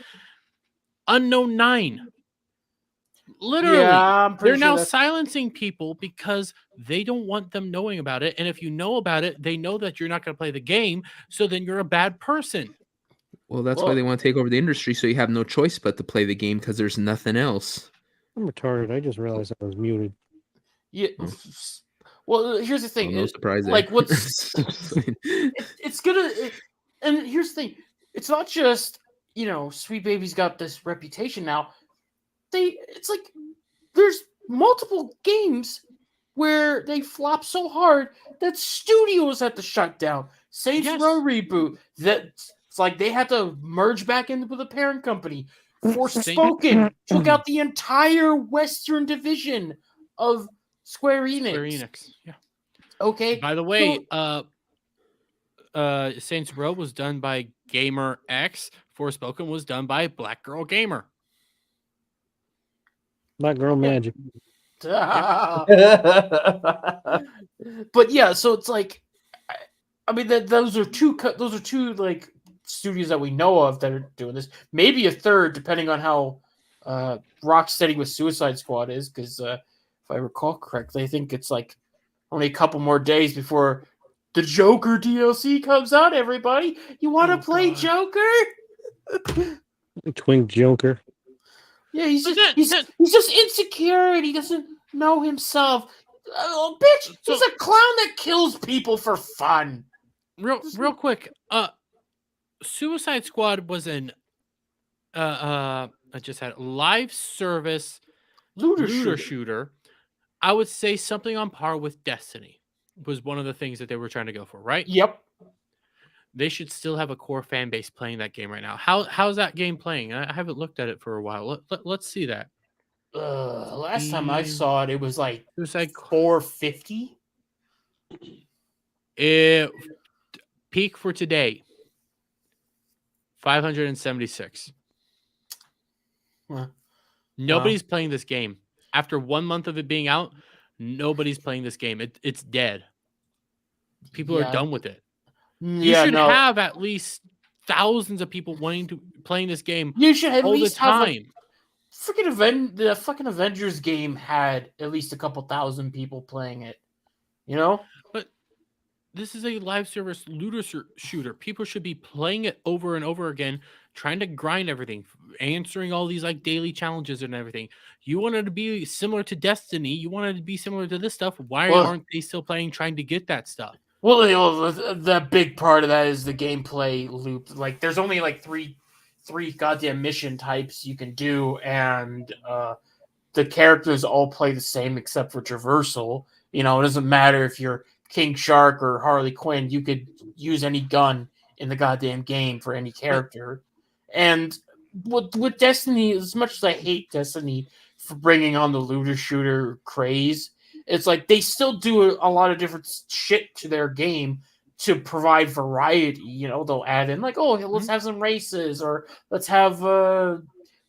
Unknown 9. Literally, yeah, they're now silencing people because they don't want them knowing about it. And if you know about it, they know that you're not going to play the game. So then you're a bad person. Well, that's why they want to take over the industry. So you have no choice but to play the game because there's nothing else. I'm retarded. I just realized I was muted. Yeah. Well, here's the thing. No surprise. Like, what's it's gonna. And here's the thing. It's not just, you know, Sweet Baby's got this reputation now. It's like there's multiple games where they flop so hard that studios had to shut down. Saints Row reboot. It's like they had to merge back in with the parent company. Forspoken took out the entire Western division of Square Enix. Yeah. Okay. By the way, Saints Row was done by Gamer X. Forspoken was done by Black Girl Gamer. Black Girl Magic. But yeah, so it's like, I mean, those are two like studios that we know of that are doing this. Maybe a third, depending on how Rocksteady with Suicide Squad is, because if I recall correctly, I think it's like only a couple more days before the Joker DLC comes out. Everybody, you want to play Joker? Twink Joker. Yeah, he's just insecure and he doesn't know himself. Oh, bitch, he's a clown that kills people for fun. Real quick, Suicide Squad was an I just had live service looter shooter. I would say something on par with Destiny was one of the things that they were trying to go for, right? Yep. They should still have a core fan base playing that game right now. How's that game playing? I haven't looked at it for a while. Let's see that. Last time I saw it, it was like 450. Peak for today, 576. Nobody's playing this game. After 1 month of it being out, nobody's playing this game. It's dead. People are done with it. You should have at least thousands of people playing this game. You should at all least the time. The fucking Avengers game had at least a couple thousand people playing it. You know? But this is a live service looter shooter. People should be playing it over and over again, trying to grind everything, answering all these like daily challenges and everything. You wanted to be similar to Destiny. You wanted to be similar to this stuff. Why aren't they still playing, trying to get that stuff? Well, the big part of that is the gameplay loop. Like, there's only like three goddamn mission types you can do, and the characters all play the same except for traversal. You know, it doesn't matter if you're King Shark or Harley Quinn. You could use any gun in the goddamn game for any character. And with Destiny, as much as I hate Destiny for bringing on the looter shooter craze, it's like they still do a lot of different shit to their game to provide variety. You know, they'll add in like, oh, let's have some races, or let's have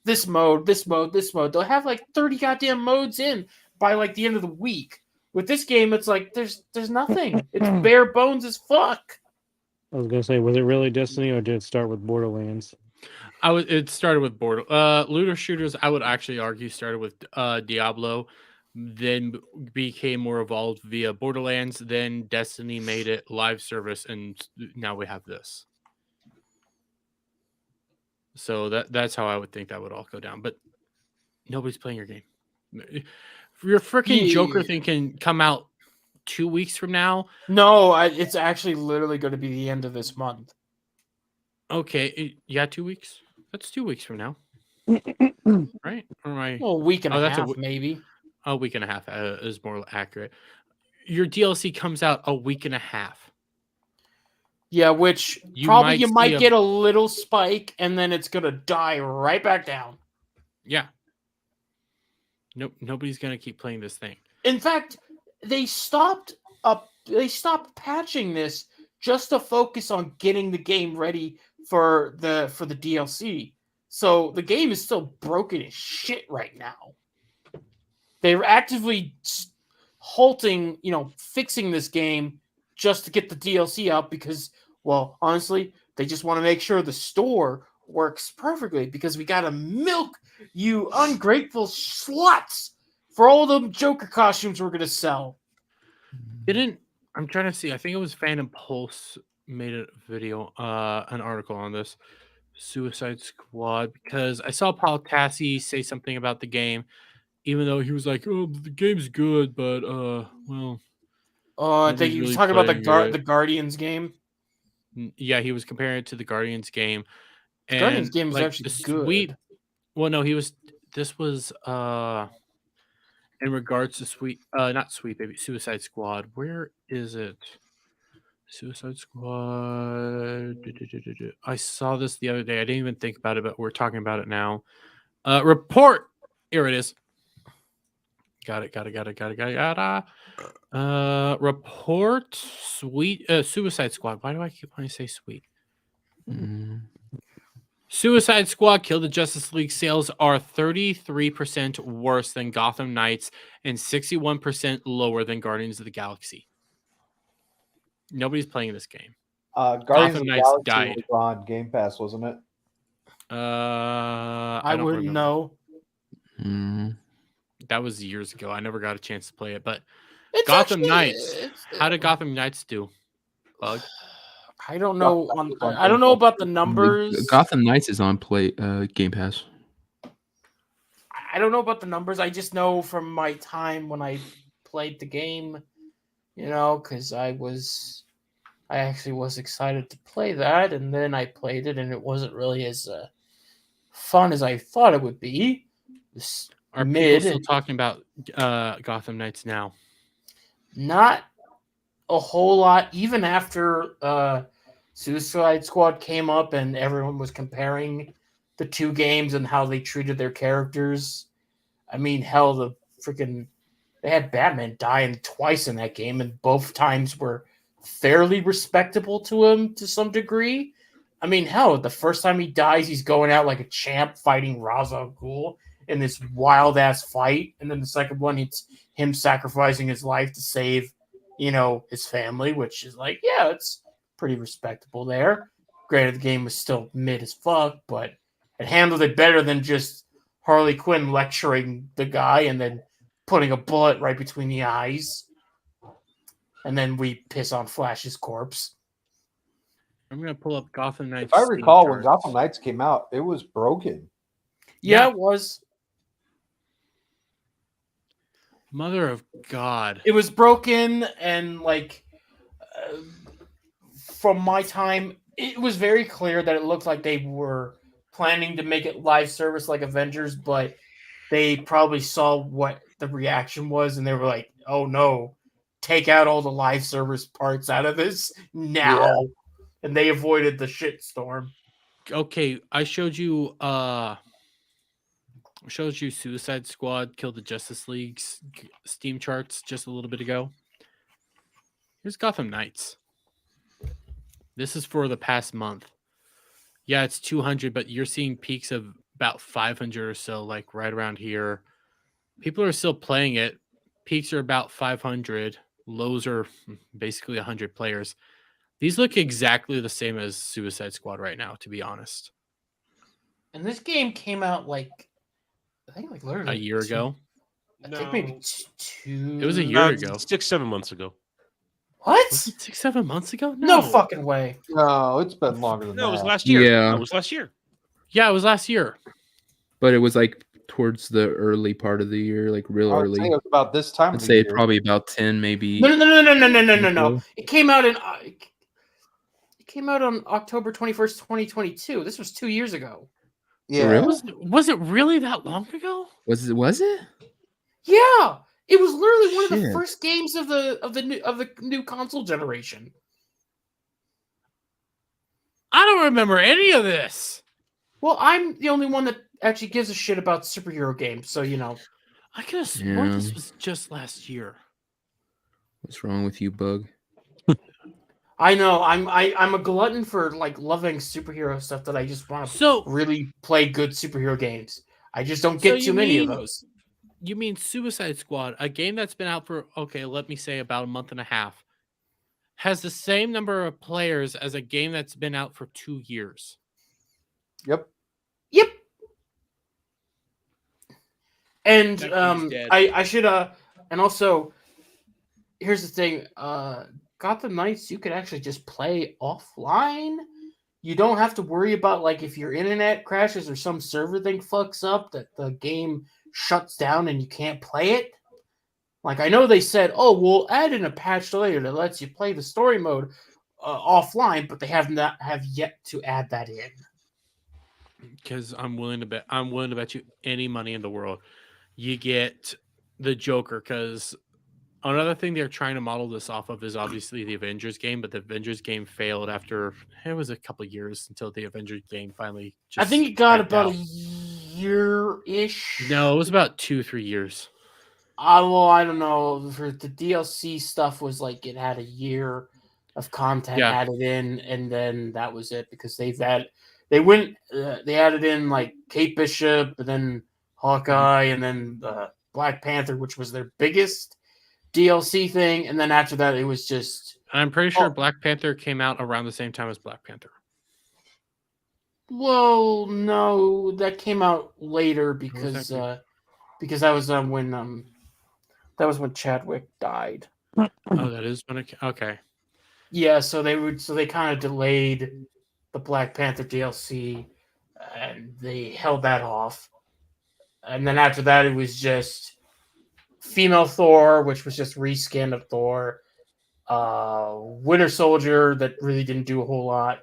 this mode. They'll have like 30 goddamn modes in by like the end of the week. With this game, it's like there's nothing. It's bare bones as fuck. I was gonna say, was it really Destiny or did it start with Borderlands? It started with looter shooters. I would actually argue started with Diablo, then became more evolved via Borderlands. Then Destiny made it live service, and now we have this. So that's how I would think that would all go down. But nobody's playing your game. Your freaking Joker thing can come out 2 weeks from now. No, it's actually literally going to be the end of this month. Okay, 2 weeks. That's 2 weeks from now, right? Or am I? Well, a week and a half, maybe. A week and a half is more accurate. Your DLC comes out a week and a half. Yeah, which you might get a little spike, and then it's gonna die right back down. Yeah. Nope. Nobody's gonna keep playing this thing. In fact, they stopped patching this just to focus on getting the game ready for the DLC. So the game is still broken as shit right now. They're actively halting, fixing this game just to get the DLC out because, well, honestly, they just want to make sure the store works perfectly because we got to milk you ungrateful sluts for all the Joker costumes we're going to sell. I'm trying to see. I think it was Phantom Pulse made a video, an article on this Suicide Squad, because I saw Paul Tassi say something about the game, even though he was like, "Oh, the game's good, but well." I think he was talking about the Guardians game. Yeah, he was comparing it to the Guardians game. The Guardians game is actually good. Well, no, this was in regards to not Sweet Baby, Suicide Squad. Where is it? Suicide Squad. I saw this the other day. I didn't even think about it, but we're talking about it now. Report. Here it is. Got it. Report Suicide Squad. Why do I keep wanting to say sweet? Suicide Squad Kill the Justice League sales are 33% worse than Gotham Knights and 61% lower than Guardians of the Galaxy. Nobody's playing this game. Guardians of the Knights Galaxy died. was on Game Pass, wasn't it? I don't wouldn't remember. know. That was years ago. I never got a chance to play it, but It's Gotham actually- Knights. How did Gotham Knights do? Bug? I don't know. I don't know about the numbers. Gotham Knights is on Game Pass. I don't know about the numbers. I just know from my time when I played the game, because I actually was excited to play that, and then I played it, and it wasn't really as fun as I thought it would be. Are people still talking about Gotham Knights now? Not a whole lot, even after Suicide Squad came up and everyone was comparing the two games and how they treated their characters. I mean, hell, they had Batman dying twice in that game, and both times were fairly respectable to him to some degree. I mean, hell, the first time he dies, he's going out like a champ fighting Ra's al Ghul in this wild-ass fight, and then the second one, it's him sacrificing his life to save, his family, which is like, yeah, it's pretty respectable there. Granted, the game was still mid as fuck, but it handled it better than just Harley Quinn lecturing the guy and then putting a bullet right between the eyes. And then we piss on Flash's corpse. I'm going to pull up Gotham Knights. If I recall, when Gotham Knights came out, it was broken. Yeah, it was. Mother of God. It was broken, and from my time, it was very clear that it looked like they were planning to make it live service like Avengers, but they probably saw what the reaction was, and they were like, oh no, take out all the live service parts out of this now. Yeah. And they avoided the shitstorm. Okay, I showed you Suicide Squad Kill the Justice League's Steam charts just a little bit ago. Here's Gotham Knights. This is for the past month. Yeah, it's 200, but you're seeing peaks of about 500 or so, like right around here. People are still playing it. Peaks are about 500. Lows are basically 100 players. These look exactly the same as Suicide Squad right now, to be honest. And this game came out I think literally a year ago. I think maybe two. It was a year ago. 6-7 months ago. What? Was it 6-7 months ago? No fucking way. No, it's been longer than that. No, it was last year. Yeah. It was last year. Yeah, it was last year. But it was towards the early part of the year, real early. It was about this time. I'd say probably about 10, maybe. No. It came out on October 21st, 2022. This was 2 years ago. Yeah. Really? Was it really that long ago? Was it? Yeah. It was literally one of the first games of the new console generation. I don't remember any of this. Well, I'm the only one that actually gives a shit about superhero games, so I could have sworn this was just last year. What's wrong with you, Bug? I know. I'm a glutton for loving superhero stuff that I just want to really play good superhero games. I just don't get too many of those. You mean Suicide Squad, a game that's been out for let me say about a month and a half, has the same number of players as a game that's been out for 2 years. Yep. And I should and also here's the thing, Gotham Knights you could actually just play offline. You don't have to worry about if your internet crashes or some server thing fucks up that the game shuts down and you can't play it. I know they said, we'll add in a patch later that lets you play the story mode offline, but they have yet to add that in. Because I'm willing to bet you any money in the world you get the Joker. Because another thing they're trying to model this off of is obviously the Avengers game, but the Avengers game failed after it was a couple of years until the Avengers game finally. I think it got about a year-ish. No, it was about 2-3 years. Well, I don't know. For the DLC stuff was like it had a year of content added in, and then that was it because they added in like Kate Bishop, and then Hawkeye, and then Black Panther, which was their biggest DLC thing, and then after that it was just. I'm pretty sure Black Panther came out around the same time as Black Panther. Well, no, that came out later because that was when Chadwick died. Oh, that is when it. Okay. Yeah, so they kind of delayed the Black Panther DLC, and they held that off. And then after that, it was just female Thor, which was just reskin of Thor. Winter Soldier that really didn't do a whole lot,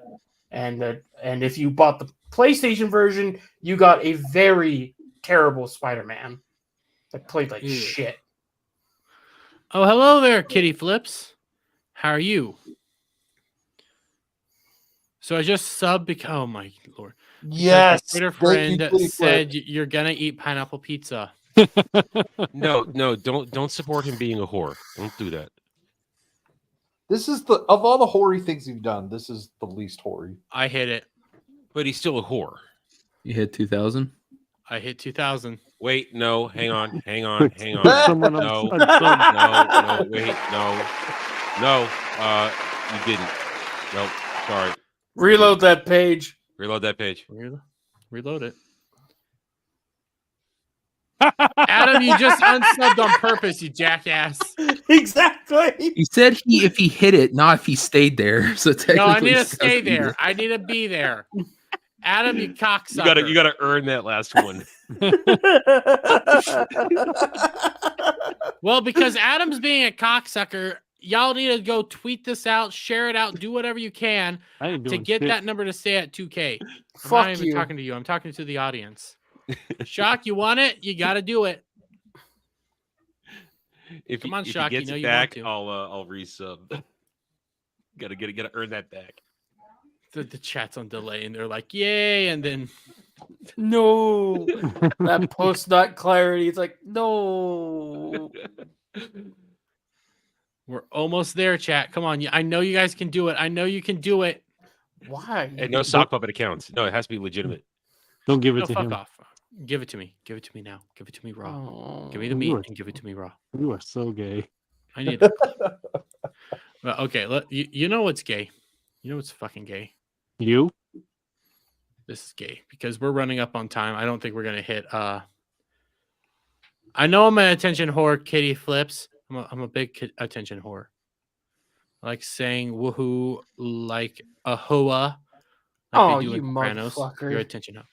and if you bought the PlayStation version, you got a very terrible Spider-Man that played like shit. Oh, hello there, Kitty Flips. How are you? So I just subbed because, oh my lord. Yes. My Twitter friend said you're gonna eat pineapple pizza. No, don't support him being a whore. Don't do that. This is of all the hoary things you've done, this is the least hoary. I hit it. But he's still a whore. You hit 2,000? I hit 2,000. Wait, no, hang on. No, wait, no, you didn't. Nope, sorry. Reload that page. Reload that page. Reload it. Adam, you just unsubbed on purpose, you jackass. Exactly. He said if he hit it, not if he stayed there. So no, I need to stay there. I need to be there. Adam, you cocksucker. You gotta earn that last one. Well, because Adam's being a cocksucker, y'all need to go tweet this out, share it out, do whatever you can to get that number to stay at 2K. I'm not even talking to you. I'm talking to the audience. Shock, you want it? You got to do it. Come on, Shock. If he gets it back, I'll resub. Gotta earn that back. The chat's on delay, and they're like, "Yay!" And then no, that post not clarity. It's like no. We're almost there, chat. Come on, I know you guys can do it. I know you can do it. Why? And no sock puppet accounts. No, it has to be legitimate. Don't give it to fuck him. Off. Give it to me. Give it to me now. Give it to me raw. Give me the meat and give it to me raw. You are so gay. I need it. Well, okay, you know what's gay? You know what's fucking gay? You? This is gay because we're running up on time. I don't think we're gonna hit. I know I'm an attention whore, Kitty Flips. I'm a big attention whore. I like saying woohoo like a hoa. Like you motherfucker! Your attention up.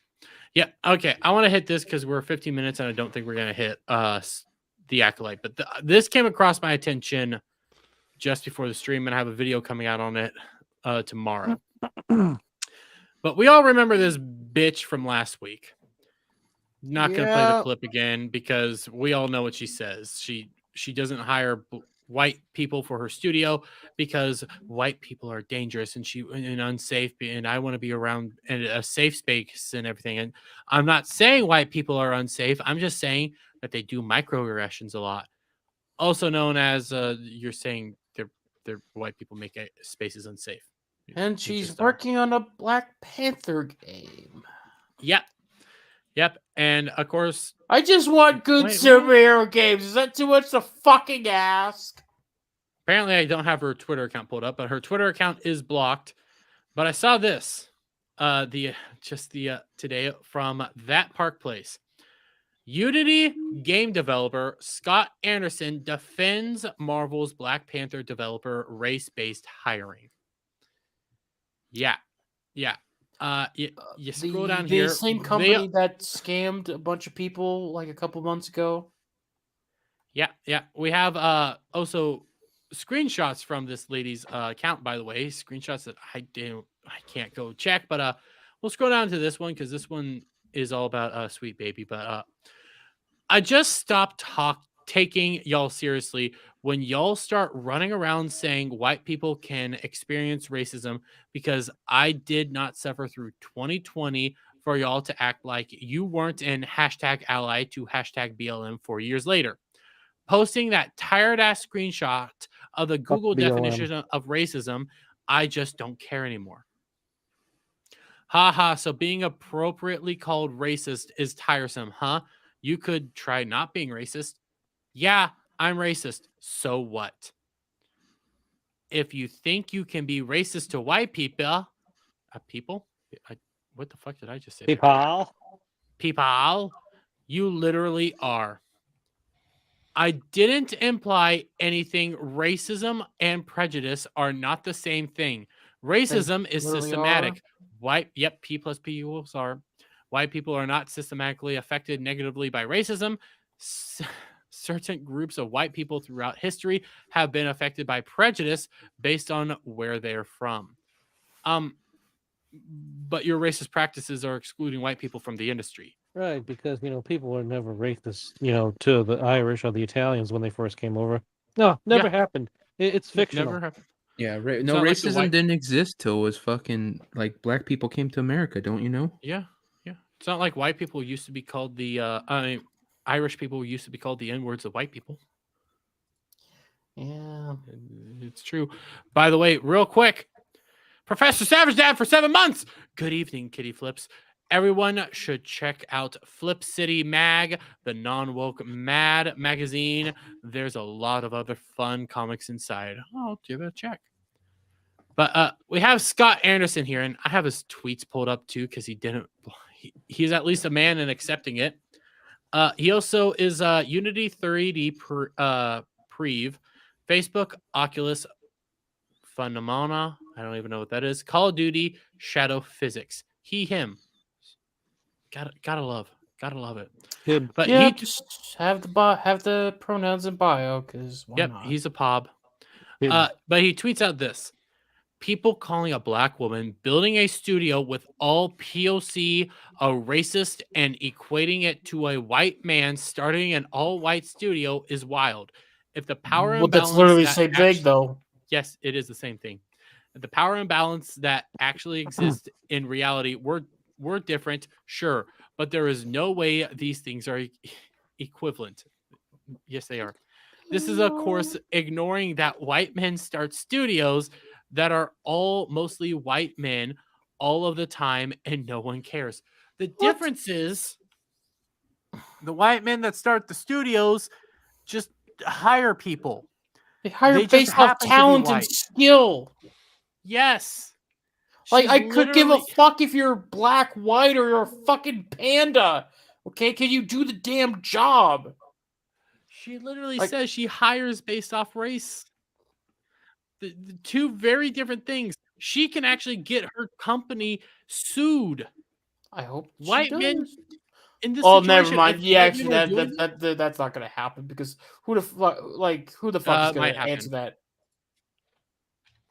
Yeah. Okay. I want to hit this because we're 15 minutes and I don't think we're gonna hit the Acolyte. But this came across my attention just before the stream, and I have a video coming out on it tomorrow. But we all remember this bitch from last week. Not gonna play the clip again because we all know what she says. She doesn't hire white people for her studio because white people are dangerous and unsafe, and I want to be around in a safe space and everything. And I'm not saying white people are unsafe. I'm just saying that they do microaggressions a lot, also known as you're saying they're white people make spaces unsafe. And she's working on a Black Panther game. Yep. And of course, I just want good superhero games. Is that too much to fucking ask? Apparently, I don't have her Twitter account pulled up, but her Twitter account is blocked. But I saw this, today from That Park Place. Unity game developer Scott Anderson defends Marvel's Black Panther developer race-based hiring. Yeah. You scroll down here. The same company that scammed a bunch of people like a couple months ago. Yeah. We have also screenshots from this lady's account, by the way. Screenshots that I can't go check, but we'll scroll down to this one because this one is all about Sweet Baby. But I just stopped taking y'all seriously when y'all start running around saying white people can experience racism, because I did not suffer through 2020 for y'all to act like you weren't in #ally to #BLM 4 years later. posting that tired ass screenshot of the Google definition of racism. I just don't care anymore. Haha, so being appropriately called racist is tiresome, huh? You could try not being racist. Yeah, I'm racist. So what? If you think you can be racist to white people, what the fuck did I just say? People, you literally are. I didn't imply anything. Racism and prejudice are not the same thing. Racism is systematic. P plus P equals R. White people are not systematically affected negatively by racism. Certain groups of white people throughout history have been affected by prejudice based on where they're from. But your racist practices are excluding white people from the industry. Right, because people were never racist, to the Irish or the Italians when they first came over. No, never happened. It's fictional. Never happened. Yeah, no, racism didn't exist till it was fucking like black people came to America, don't you know? Yeah. It's not like white people used to be called Irish people used to be called the N-words of white people. Yeah, it's true. By the way, real quick, Professor Savage Dad for 7 months. Good evening, Kitty Flips. Everyone should check out Flip City Mag, the non-woke mad magazine. There's a lot of other fun comics inside. I'll give it a check. But we have Scott Anderson here, and I have his tweets pulled up too because he's at least a man in accepting it. He also is Unity 3D Preve, Facebook, Oculus, Phenomena. I don't even know what that is. Call of Duty, Shadow Physics. He, him. Gotta love it. Him. But he just have the pronouns in bio because not? He's a pob. But he tweets out this: people calling a black woman building a studio with all POC a racist and equating it to a white man starting an all-white studio is wild. If the power imbalance that's literally the same thing, though. Yes, it is the same thing. The power imbalance that actually exists in reality, we're different, sure, but there is no way these things are equivalent. Yes, they are. This is, of course, ignoring that white men start studios that are all mostly white men all of the time, and no one cares. The difference is the white men that start the studios just hire people. They hire based off talent and skill. Yes. Like, I could give a fuck if you're black, white, or you're a fucking panda. Okay, can you do the damn job? She literally says she hires based off race. The two very different things. She can actually get her company sued. I hope white men in this situation. Never mind. Yeah, actually, that's not going to happen because who the fuck is going to answer that?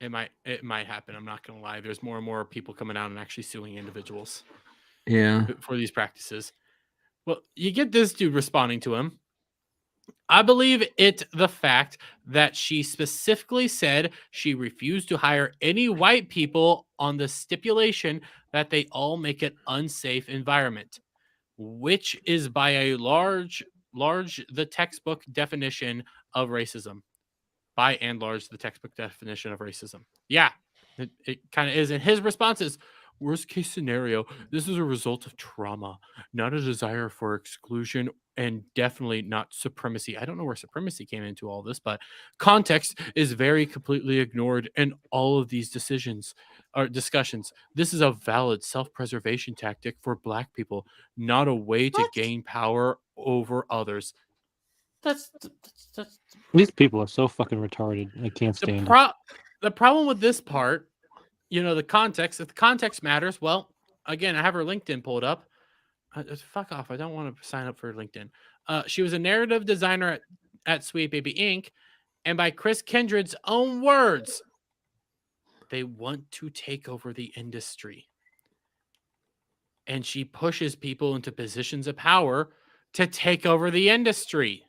It might happen. I'm not going to lie. There's more and more people coming out and actually suing individuals. Yeah. For these practices. Well, you get this dude responding to him. I believe the fact that she specifically said she refused to hire any white people on the stipulation that they all make an unsafe environment, which is by a large the textbook definition of racism. By and large, the textbook definition of racism. Yeah, it kind of is. And his response is, worst case scenario, this is a result of trauma, not a desire for exclusion, and definitely not supremacy. I don't know where supremacy came into all this, but context is very completely ignored in all of these decisions or discussions. This is a valid self-preservation tactic for black people, not a way to gain power over others. That's these people are so fucking retarded. I can't stand it. The problem with this part, the context, if the context matters, well, again, I have her LinkedIn pulled up. Fuck off. I don't want to sign up for LinkedIn. She was a narrative designer at Sweet Baby Inc. And by Chris Kindred's own words, they want to take over the industry. And she pushes people into positions of power to take over the industry.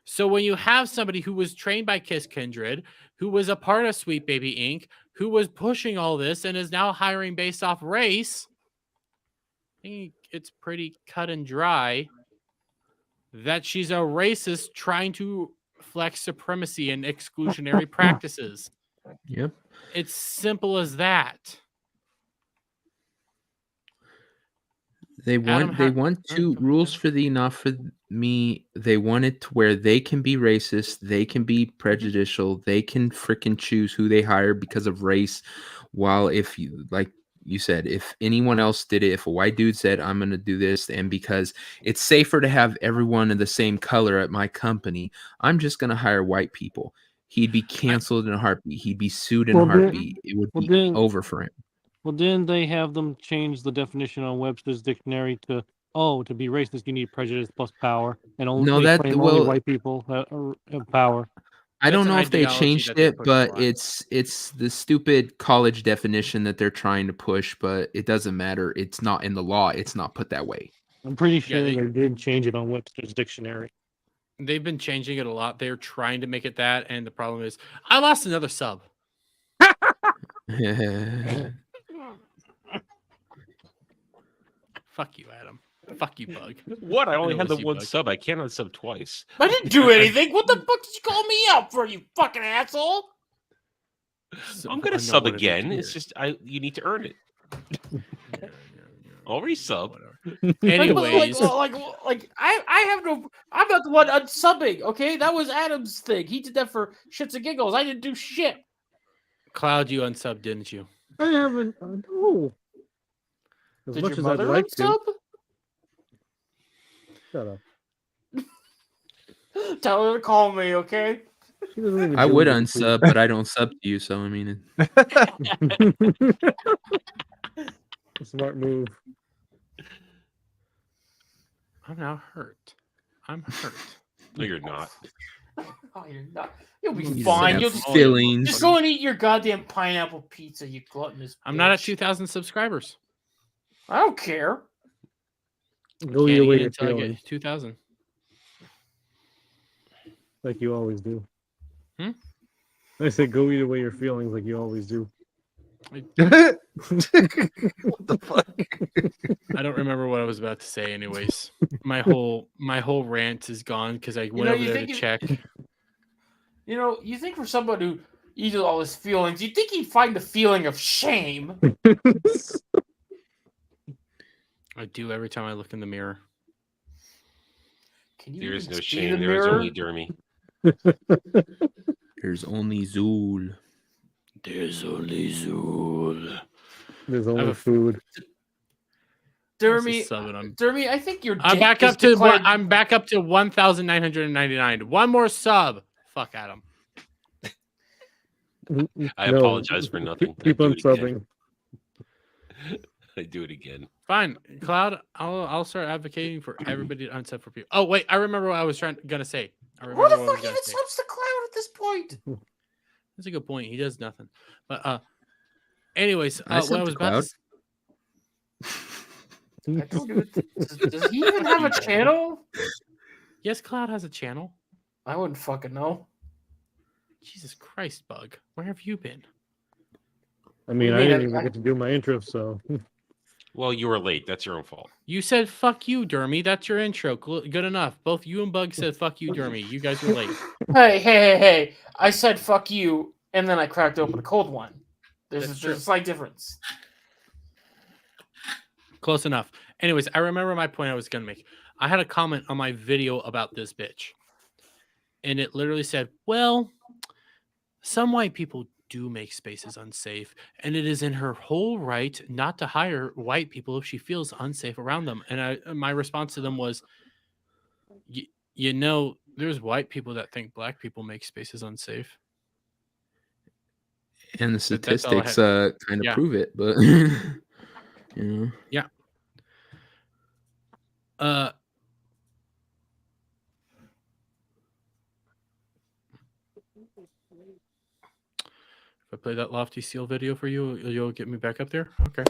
So when you have somebody who was trained by Chris Kindred, who was a part of Sweet Baby Inc., who was pushing all this and is now hiring based off race, I think it's pretty cut and dry that she's a racist trying to flex supremacy and exclusionary practices. Yep. It's simple as that. They want two rules for thee, not for me. They want it to where they can be racist, they can be prejudicial, they can freaking choose who they hire because of race. While if you, like you said, if anyone else did it, if a white dude said, I'm going to do this, and because it's safer to have everyone in the same color at my company, I'm just going to hire white people. He'd be canceled in a heartbeat. He'd be sued in a heartbeat. It would be over for him. Well, didn't they have them change the definition on Webster's dictionary to be racist, you need prejudice plus power, and only only white people have power. I don't know if they changed it, but it's the stupid college definition that they're trying to push, but it doesn't matter. It's not in the law. It's not put that way. I'm pretty sure they did change it on Webster's dictionary. They've been changing it a lot. They're trying to make it that, and the problem is I lost another sub. Fuck you, Adam. Fuck you, Bug. What? I only had the one sub. I can't unsub twice. I didn't do anything. What the fuck did you call me out for, you fucking asshole? I'm gonna sub again. It's just you need to earn it. I'll resub. Anyways, like I have no. I'm not the one unsubbing. Okay, that was Adam's thing. He did that for shits and giggles. I didn't do shit. Cloud, you unsubbed, didn't you? I haven't. No. As Did much your as I'd mother like unsub? Shut up. Tell her to call me, okay? I would unsub, but I don't sub to you, so I mean. Smart move. I'm now hurt. I'm hurt. No, you're not. Oh, you're not. You'll be You fine. have You'll feelings. just go and eat your goddamn pineapple pizza, you gluttonous. I'm not at bitch. 2,000 subscribers. I don't care. Go Can't eat away eat your until I feelings, get 2,000. like you always do. Hmm? I said, go eat away your feelings, like you always do. What the fuck? I don't remember what I was about to say. Anyways, my whole rant is gone because I went over there to check. You know, you think for somebody who eats all his feelings, you'd think he'd find the feeling of shame. I do every time I look in the mirror. Can you There is even no see shame. the There is mirror? only Dermy. There's only Zool. There's only Zool. There's I only have a- food. Dermy, I think you're. I'm back up to I'm back up to 1,999. One more sub. Fuck Adam. I apologize for nothing. Keep I on do it again. subbing. I do it again. Fine, Cloud. I'll start advocating for everybody to unsub for people. Oh wait, I remember what I was gonna say. Who the fuck even subs to Cloud at this point? That's a good point. He does nothing. But anyways, I what I subbed was to about Cloud. I told you, does he even have a channel? Yes, Cloud has a channel. I wouldn't fucking know. Jesus Christ, Bug. Where have you been? I mean, What I do you didn't mean? even get to do my intro, so. Well, you were late. That's your own fault. You said fuck you, Dermy. That's your intro. Good enough. Both you and Bug said fuck you, Dermy. You guys were late. Hey. I said fuck you, and then I cracked open a cold one. There's a slight difference. Close enough. Anyways, I remember my point I was going to make. I had a comment on my video about this bitch. And it literally said, well, some white people do make spaces unsafe, and it is in her whole right not to hire white people if she feels unsafe around them. And my response to them was, you know, there's white people that think black people make spaces unsafe. And the statistics kind of prove it, but you know. Yeah. If I play that Lofty Seal video for you, you'll get me back up there? Okay.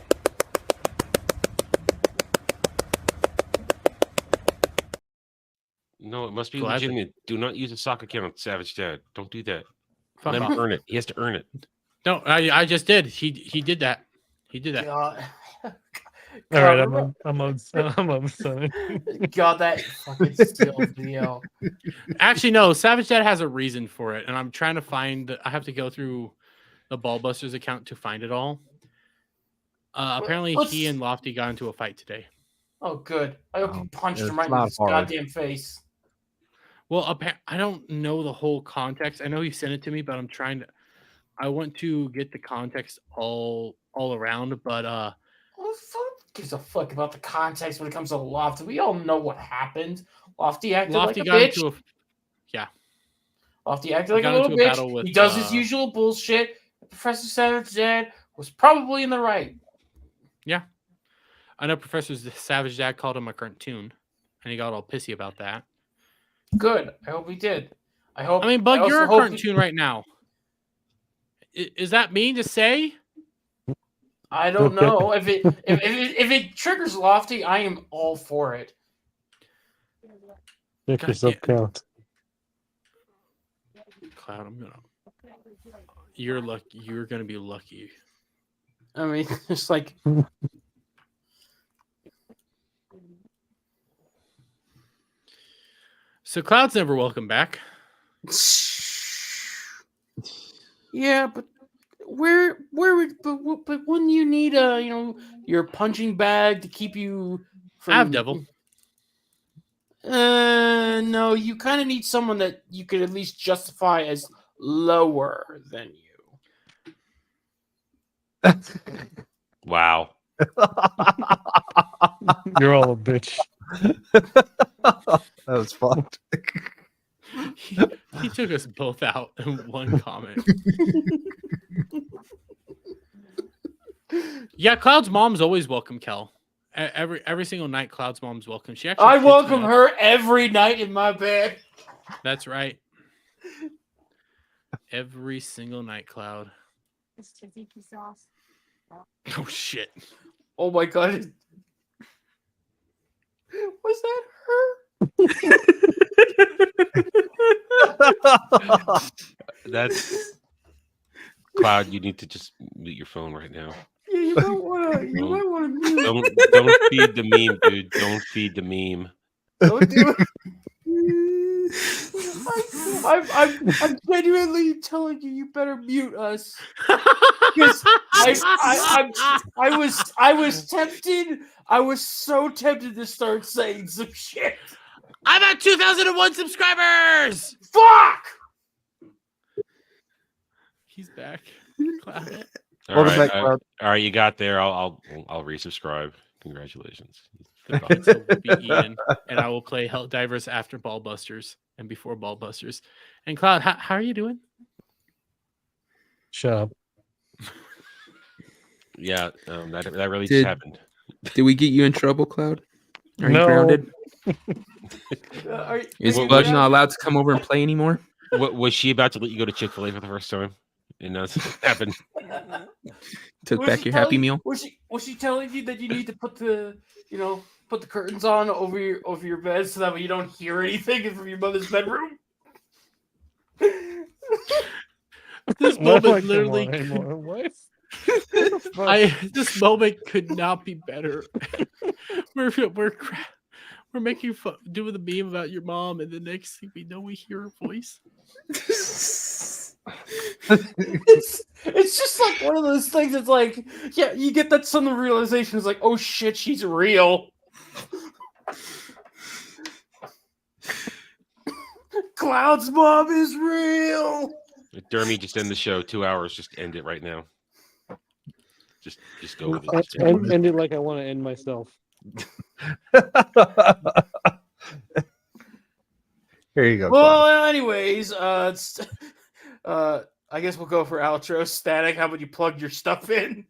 No, it must be Gladly. legitimate. Do not use a sock account on Savage Dad. Don't do that. Fuck Let off. him earn it. He has to earn it. No, I just did. He did that. He did that. All right, I'm on. God, that fucking steel video. Actually, no. Savage Dad has a reason for it, and I'm trying to find. I have to go through the Ballbusters account to find it all. Apparently, he and Lofty got into a fight today. Oh, good. I hope he punched him right in his goddamn face. Well, I don't know the whole context. I know he sent it to me, but I'm trying to. I want to get the context all around, but Who gives a fuck about the context when it comes to Lofty? We all know what happened. Lofty acted like a bitch. Lofty acted like a little bitch. He does his usual bullshit. Professor Savage Dad was probably in the right. Yeah. I know Professor Savage Dad called him a cartoon, and he got all pissy about that. Good. I hope he did. I mean, Bug, you're a cartoon right now. Is that mean to say? I don't know. If it triggers Lofty, I am all for it. Make yourself count. Cloud, you're lucky. You're gonna be lucky. I mean, it's like. So Cloud's never welcome back. Yeah, but but wouldn't you need your punching bag to keep you from... I have Devil. No, you kind of need someone that you could at least justify as lower than you. Wow. You're all a bitch. That was fucked. He took us both out in one comment. Yeah, Cloud's mom's always welcome, Kel. Every single night, Cloud's mom's welcome. I welcome her every night in my bed. That's right. Every single night, Cloud. It's tzatziki sauce. Oh shit! Oh my god! Was that her? That's Cloud. You need to just mute your phone right now. Yeah, you might want to mute. Don't feed the meme, dude. Don't feed the meme. Don't do it. I'm genuinely telling you, you better mute us. Because I was tempted. I was so tempted to start saying some shit. I'm at 2,001 subscribers. Fuck. He's back. Cloud. All right, you got there. I'll resubscribe. Congratulations. So we'll be Ian, and I will play Helldivers after Ballbusters and before Ballbusters. And Cloud, how are you doing? Shut up. Yeah, that really just happened. Did we get you in trouble, Cloud? Are No. you grounded? Is Bug you- not allowed to come over and play anymore? Was she about to let you go to Chick-fil-A for the first time? And that's what happened. Took back your Happy Meal? Was she telling you that you need to put the curtains on over your bed so that way you don't hear anything from your mother's bedroom? This moment literally. This moment could not be better. We're making fun, doing the meme about your mom, and the next thing we know, we hear her voice. It's just like one of those things. It's like, yeah, you get that sudden realization. It's like, oh shit, she's real. Cloud's mom is real. Dermy, just end the show. 2 hours. Just end it right now. Just go with it. End it like I want to end myself. Here you go. Well, anyways, I guess we'll go for outro. Static, how about you plug your stuff in?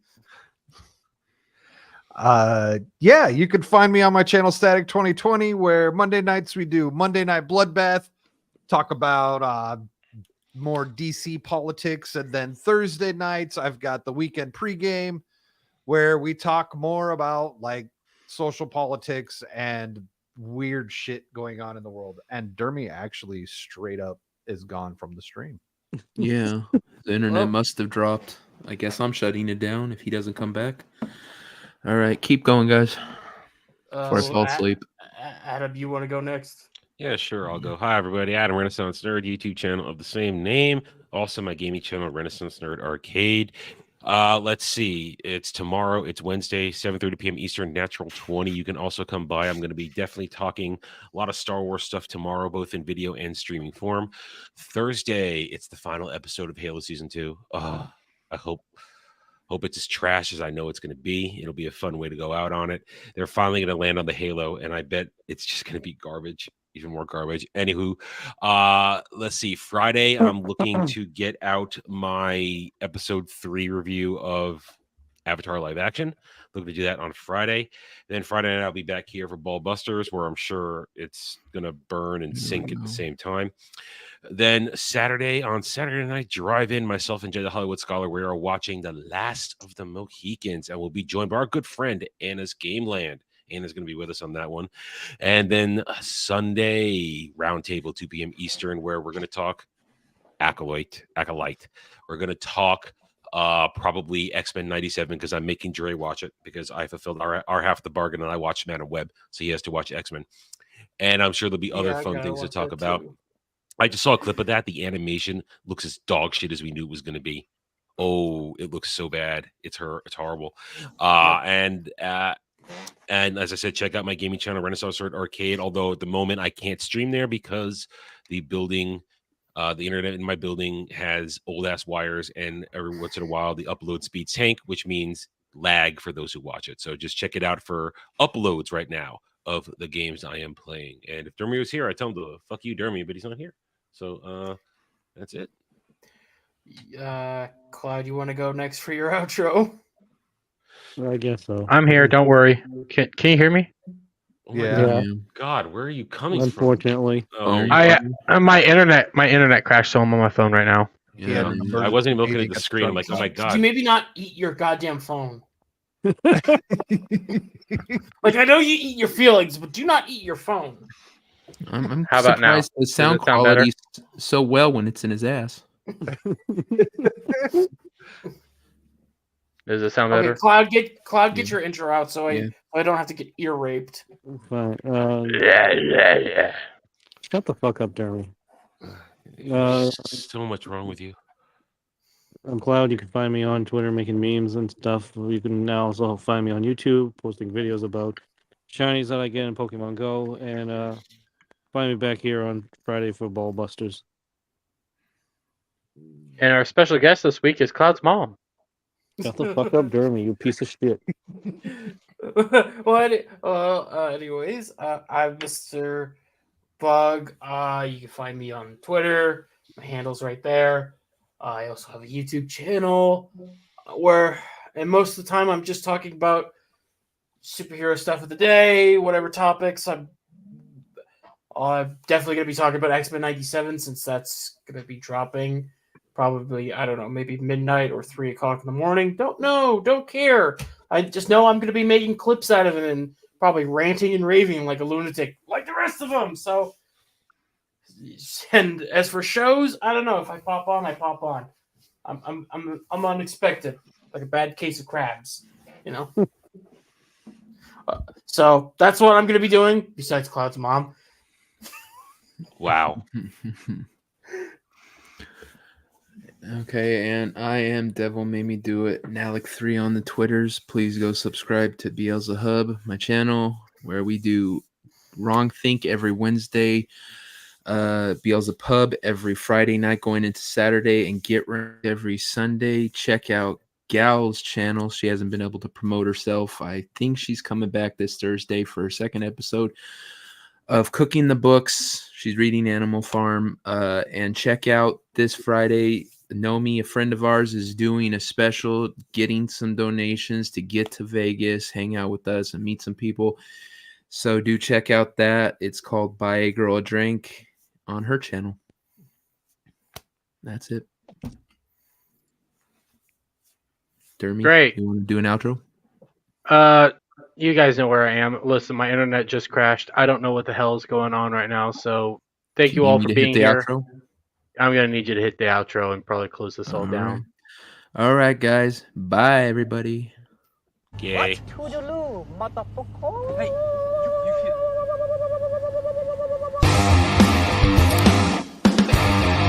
Yeah, you can find me on my channel Static 2020, where Monday nights we do Monday Night Bloodbath, talk about more DC politics, and then Thursday nights I've got the weekend pregame, where we talk more about like social politics and weird shit going on in the world. And Dermy actually straight up is gone from the stream. Yeah, the internet must have dropped. I guess I'm shutting it down if he doesn't come back. All right, keep going, guys. Before I fall asleep. Adam, you want to go next? Yeah, sure. I'll go. Hi, everybody. Adam, Renaissance Nerd, YouTube channel of the same name. Also, my gaming channel, Renaissance Nerd Arcade. Let's see. It's tomorrow. It's Wednesday, 7:30 p.m. Eastern, Natural 20. You can also come by. I'm going to be definitely talking a lot of Star Wars stuff tomorrow, both in video and streaming form. Thursday, it's the final episode of Halo Season 2. I hope it's as trash as I know it's going to be. It'll be a fun way to go out on it. They're finally going to land on the Halo, and I bet it's just going to be garbage, even more garbage. Anywho, let's see. Friday, I'm looking to get out my episode 3 review of Avatar live action. Looking to do that on Friday. Then Friday night, I'll be back here for Ball Busters, where I'm sure it's going to burn and sink at the same time. Then on Saturday night, drive in, myself and Jay the Hollywood Scholar. We are watching The Last of the Mohicans, and we'll be joined by our good friend Anna's Gameland. Anna's going to be with us on that one. And then Sunday, roundtable, 2 p.m. Eastern, where we're going to talk Acolyte. We're going to talk probably X-Men 97, because I'm making Dre watch it, because I fulfilled our half of the bargain and I watched Man of Web, so he has to watch X-Men. And I'm sure there'll be other fun things to talk about. Too. I just saw a clip of that. The animation looks as dog shit as we knew it was going to be. Oh, it looks so bad. It's horrible. And as I said, check out my gaming channel, Renaissance Nerd Arcade. Although at the moment I can't stream there because the building, the internet in my building has old ass wires, and every once in a while the upload speeds tank, which means lag for those who watch it. So just check it out for uploads right now of the games I am playing. And if Dermy was here, I'd tell him to fuck you, Dermy, but he's not here. So that's it. Cloud, you want to go next for your outro? I guess so. I'm here. Don't worry. Can you hear me? Oh yeah. God, where are you coming Unfortunately. from? My internet crashed, so I'm on my phone right now. Yeah. I wasn't even looking at the screen. I'm like, oh my God. Could you maybe not eat your goddamn phone? Like, I know you eat your feelings, but do not eat your phone. I'm How about now? The sound quality so well when it's in his ass. Does it sound better? Cloud, get your intro out, so I don't have to get ear raped. Fine. Yeah. Shut the fuck up, Jeremy. So much wrong with you. I'm Cloud. You can find me on Twitter making memes and stuff. You can now also find me on YouTube posting videos about shinies that I get in Pokemon Go, and find me back here on Friday for Ball Busters. And our special guest this week is Cloud's mom. Shut the fuck up, Jeremy, you piece of shit. Anyways, I'm Mr. Bug. You can find me on Twitter. My handle's right there. I also have a YouTube channel and most of the time I'm just talking about superhero stuff of the day, whatever topics. I'm definitely going to be talking about X-Men 97 since that's going to be dropping probably, I don't know, maybe midnight or 3 o'clock in the morning. Don't know. Don't care. I just know I'm going to be making clips out of it and probably ranting and raving like a lunatic, like the rest of them. So, and as for shows, I don't know. If I pop on, I pop on. I'm unexpected, like a bad case of crabs, you know. So that's what I'm going to be doing. Besides Cloud's mom. Wow. Okay, and I am Devil Made Me Do It, Nalik3 on the Twitters. Please go subscribe to Beelzehub, my channel, where we do Wrong Think every Wednesday, Beelzepub every Friday night going into Saturday, and Get Right every Sunday. Check out Gal's channel. She hasn't been able to promote herself. I think she's coming back this Thursday for her second episode of Cooking the Books. She's reading Animal Farm. And check out this Friday, Nomi, a friend of ours, is doing a special, getting some donations to get to Vegas, hang out with us, and meet some people. So do check out that. It's called Buy a Girl a Drink on her channel. That's it. Dermy, Great. You want to do an outro? You guys know where I am. Listen, my internet just crashed. I don't know what the hell is going on right now. So thank you all for being here. Outro? I'm going to need you to hit the outro and probably close this all down. All right, guys. Bye, everybody. Gay. What? Toodaloo, motherfucker. Hey, you